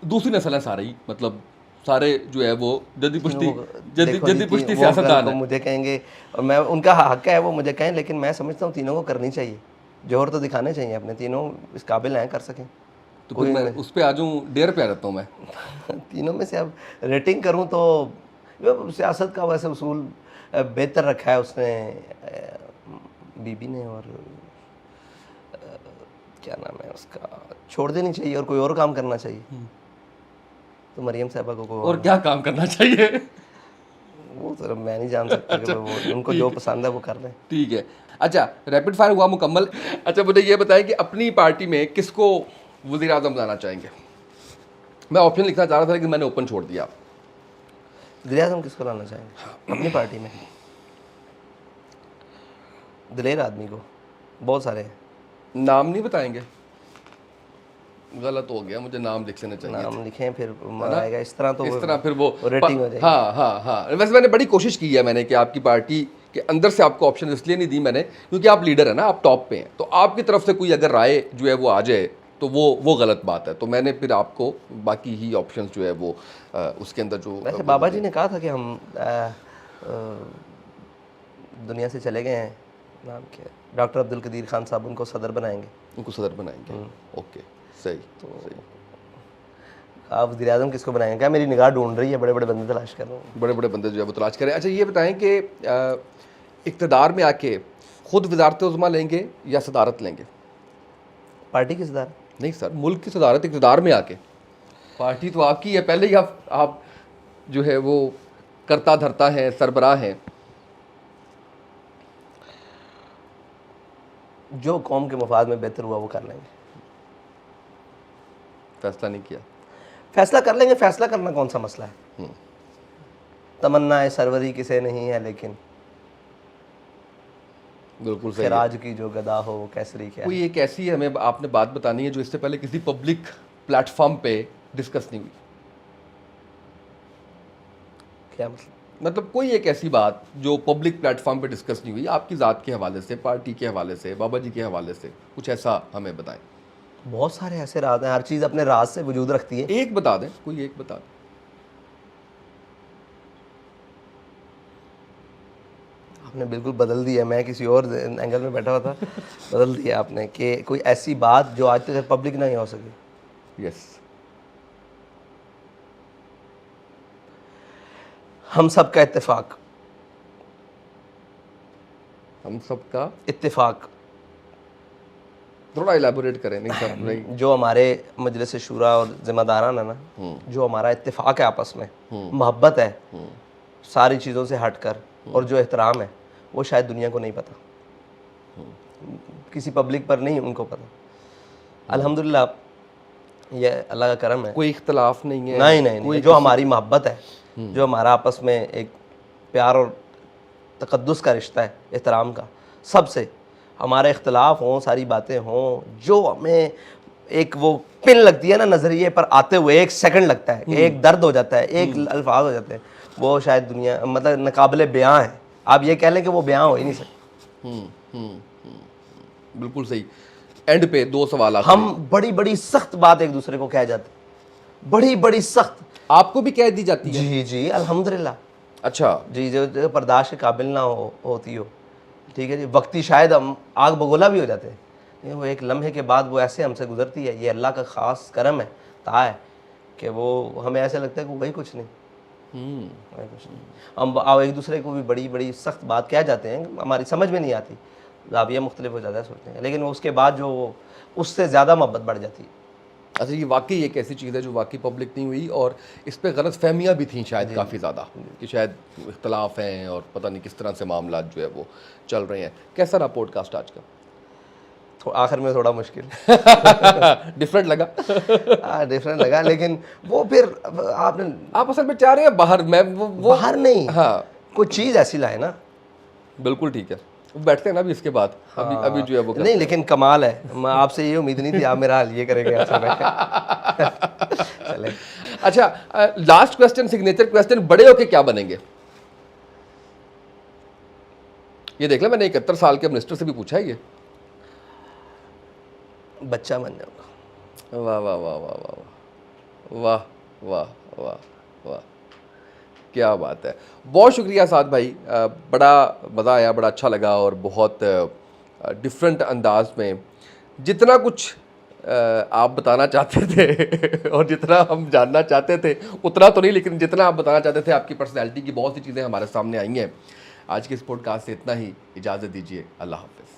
दूसरी नस्ल है सारे ही, मतलब सारे जो है वो जद्दी पुश्ती, जद्दी पुश्ती सियासतदान है। मुझे कहेंगे और मैं उनका हक है वो मुझे कहें, लेकिन मैं समझता हूँ तीनों को करनी चाहिए। जोहर तो दिखाने चाहिए अपने, तीनों इस काबिल हैं कर सकें। तो फिर मैं उस पर आ जाऊँ, डेयर पे आ जाता हूँ मैं। तीनों में से अब रेटिंग करूं तो सियासत का वैसे उसूल बेहतर रखा है उसने, बीबी ने, और क्या नाम है उसका, छोड़ देनी चाहिए और कोई और काम करना चाहिए। तो मरियम साहबा को और क्या काम करना चाहिए? वो तो मैं नहीं जान सकता कि वो उनको जो पसंद है वो कर लें। ठीक है। अच्छा, रैपिड फायर हुआ मुकम्मल। अच्छा मुझे ये बताएं कि अपनी पार्टी में किसको वज़ीर आज़म बनाना चाहेंगे? मैं ऑप्शन लिखना चाह रहा था लेकिन मैंने ओपन छोड़ दिया। वज़ीर आज़म किसको लाना चाहेंगे अपनी पार्टी में? दिलेर आदमी को, बहुत सारे हैं। नाम नहीं बताएंगे? गलत हो गया, मुझे नाम लिख लेने चाहिए। नाम लिखें फिर मजा आएगा, इस तरह तो इस तरह फिर वो रेटिंग हो जाएगी। हाँ हाँ हाँ, वैसे मैंने बड़ी कोशिश की है मैंने कि आपकी पार्टी के अंदर से आपको ऑप्शन इसलिए नहीं दी मैंने क्योंकि आप लीडर है ना, आप टॉप पे हैं, तो आपकी तरफ से कोई अगर राय जो है वो आ जाए तो वो गलत बात है। तो मैंने फिर आपको बाकी ही ऑप्शंस जो है वो उसके अंदर जो वैसे बाबा जी ने कहा था कि हम दुनिया से चले गए हैं, नाम क्या है, डॉक्टर अब्दुल कदीर खान साहब, उनको सदर बनाएंगे। उनको सदर बनाएंगे, ओके सही। तो सही, आप वज़ीर आज़म किसको बनाएंगे? क्या मेरी निगाह ढूंढ रही है, बड़े बड़े बंदे तलाश कर रहा हूँ। बड़े बड़े बंदे जो है वो तलाश करें। अच्छा ये बताएं कि इक़्तिदार में आके खुद वज़ारत उज़्मा लेंगे या सदारत लेंगे? पार्टी की सदारत नहीं सर, मुल्क की सदारत इक़्तिदार में आके। पार्टी तो आपकी है, पहले ही आप जो है वो करता धरता है, सरबराह हैं। जो कौम के मफाद में बेहतर हुआ वो कर लेंगे। फैसला नहीं किया? फैसला कर लेंगे, फैसला करना कौन सा मसला है। तमन्ना सरवरी किसे नहीं है, लेकिन बिल्कुल सही। खिराज की जो गदा हो वो कैसरी क्या है। कोई एक ऐसी हमें आपने बात बतानी है जो इससे पहले किसी पब्लिक प्लेटफॉर्म पे डिस्कस नहीं हुई? क्या मतलब? मतलब कोई एक ऐसी बात जो पब्लिक प्लेटफॉर्म पे डिस्कस नहीं हुई, आपकी ज़ात के हवाले से, पार्टी के हवाले से, बाबा जी के हवाले से, कुछ ऐसा हमें बताएं। बहुत सारे ऐसे राज हैं, हर चीज़ अपने राज से वजूद रखती है। एक बता दें, कोई एक बता दें। आपने बिल्कुल बदल दिया, मैं किसी और एंगल में बैठा हुआ था, बदल दिया आपने कि कोई ऐसी बात जो आज तक पब्लिक नहीं हो सकी। यस। हम सब का इत्तेफाक, हम सबका इत्तेफाक थोड़ा इलेबोरेट करें, नहीं सब नहीं। जो हमारे मजलिस शूरा और जिम्मेदारान है ना, जो हमारा इत्तेफाक है आपस में, मोहब्बत है सारी चीज़ों से हटकर, और जो एहतराम है, वो शायद दुनिया को नहीं पता, किसी पब्लिक पर नहीं उनको पता। अल्हम्दुलिल्लाह, ये अल्लाह का करम है। कोई इख्तलाफ नहीं है, नहीं, कोई जो हमारी मोहब्बत है, जो हमारा आपस में एक प्यार और तकद्दुस का रिश्ता है, एहतराम का, सबसे हमारे इख्तलाफ हों, सारी बातें हों, जो हमें एक वो पिन लगती है ना नज़रिए पर आते हुए, एक सेकंड लगता है, एक दर्द हो जाता है, एक अल्फाज हो जाते हैं, वो शायद दुनिया मतलब नाकाबिले बयां है। आप ये कह लें कि वो बयां हो ही नहीं सकते। बिल्कुल सही। एंड पे दो सवाल आते हम बड़ी बड़ी सख्त बात एक दूसरे को कह जाते हैं, बड़ी बड़ी सख्त। आपको भी कह दी जाती है? जी जी अल्हम्दुलिल्लाह। अच्छा जी, जो बर्दाश्त के काबिल ना होती हो, ठीक है जी, वक्ती शायद हम आग बगोला भी हो जाते हैं, लेकिन वो एक लम्हे के बाद वो ऐसे हमसे गुजरती है। ये अल्लाह का ख़ास करम है, ता है कि वो हमें ऐसे लगता है कि वही कुछ नहीं, वही कुछ नहीं। हम एक दूसरे को भी बड़ी बड़ी सख्त बात कह जाते हैं, हमारी समझ में नहीं आती, ज़ाविया मुख्तलिफ हो जाता है सोचते हैं, लेकिन उसके बाद जो उससे ज़्यादा मोहब्बत बढ़ जाती है। अच्छा, ये वाकई एक ऐसी चीज़ है जो वाकई पब्लिक नहीं हुई, और इस पे गलत फहमियाँ भी थी शायद काफ़ी ज़्यादा, कि शायद इख्तलाफ हैं और पता नहीं किस तरह से मामला जो है वो चल रहे हैं। कैसा रहा पॉडकास्ट आज का? आखिर में थोड़ा मुश्किल डिफरेंट लगा? डिफरेंट लगा, लेकिन वो फिर आपने आप असल में चाह रहे हैं बाहर, मैं वो बाहर नहीं, हाँ कोई चीज़ ऐसी लाए ना। बिल्कुल ठीक है, वो बैठते हैं ना अभी इसके बाद, अभी जो है वो नहीं, लेकिन कमाल है, मैं आपसे ये उम्मीद नहीं थी आप मेरा हाल ये करेंगे ऐसा में। चले। अच्छा, लास्ट क्वेश्चन, सिग्नेचर क्वेश्चन, बड़े होके क्या बनेंगे? ये देख ले, मैंने 71 साल के मिनिस्टर से भी पूछा है ये। बच्चा बन जाऊंगा। वाह वाह वाह वाह वाह वाह वाह वाह वाह वाह, क्या बात है। बहुत शुक्रिया साद भाई, बड़ा मज़ा आया, बड़ा अच्छा लगा, और बहुत डिफरेंट अंदाज में जितना कुछ आप बताना चाहते थे और जितना हम जानना चाहते थे उतना तो नहीं, लेकिन जितना आप बताना चाहते थे, आपकी पर्सनैलिटी की बहुत सी चीज़ें हमारे सामने आई हैं। आज के इस पॉडकास्ट से इतना ही, इजाज़त दीजिए, अल्लाह हाफ़िज़।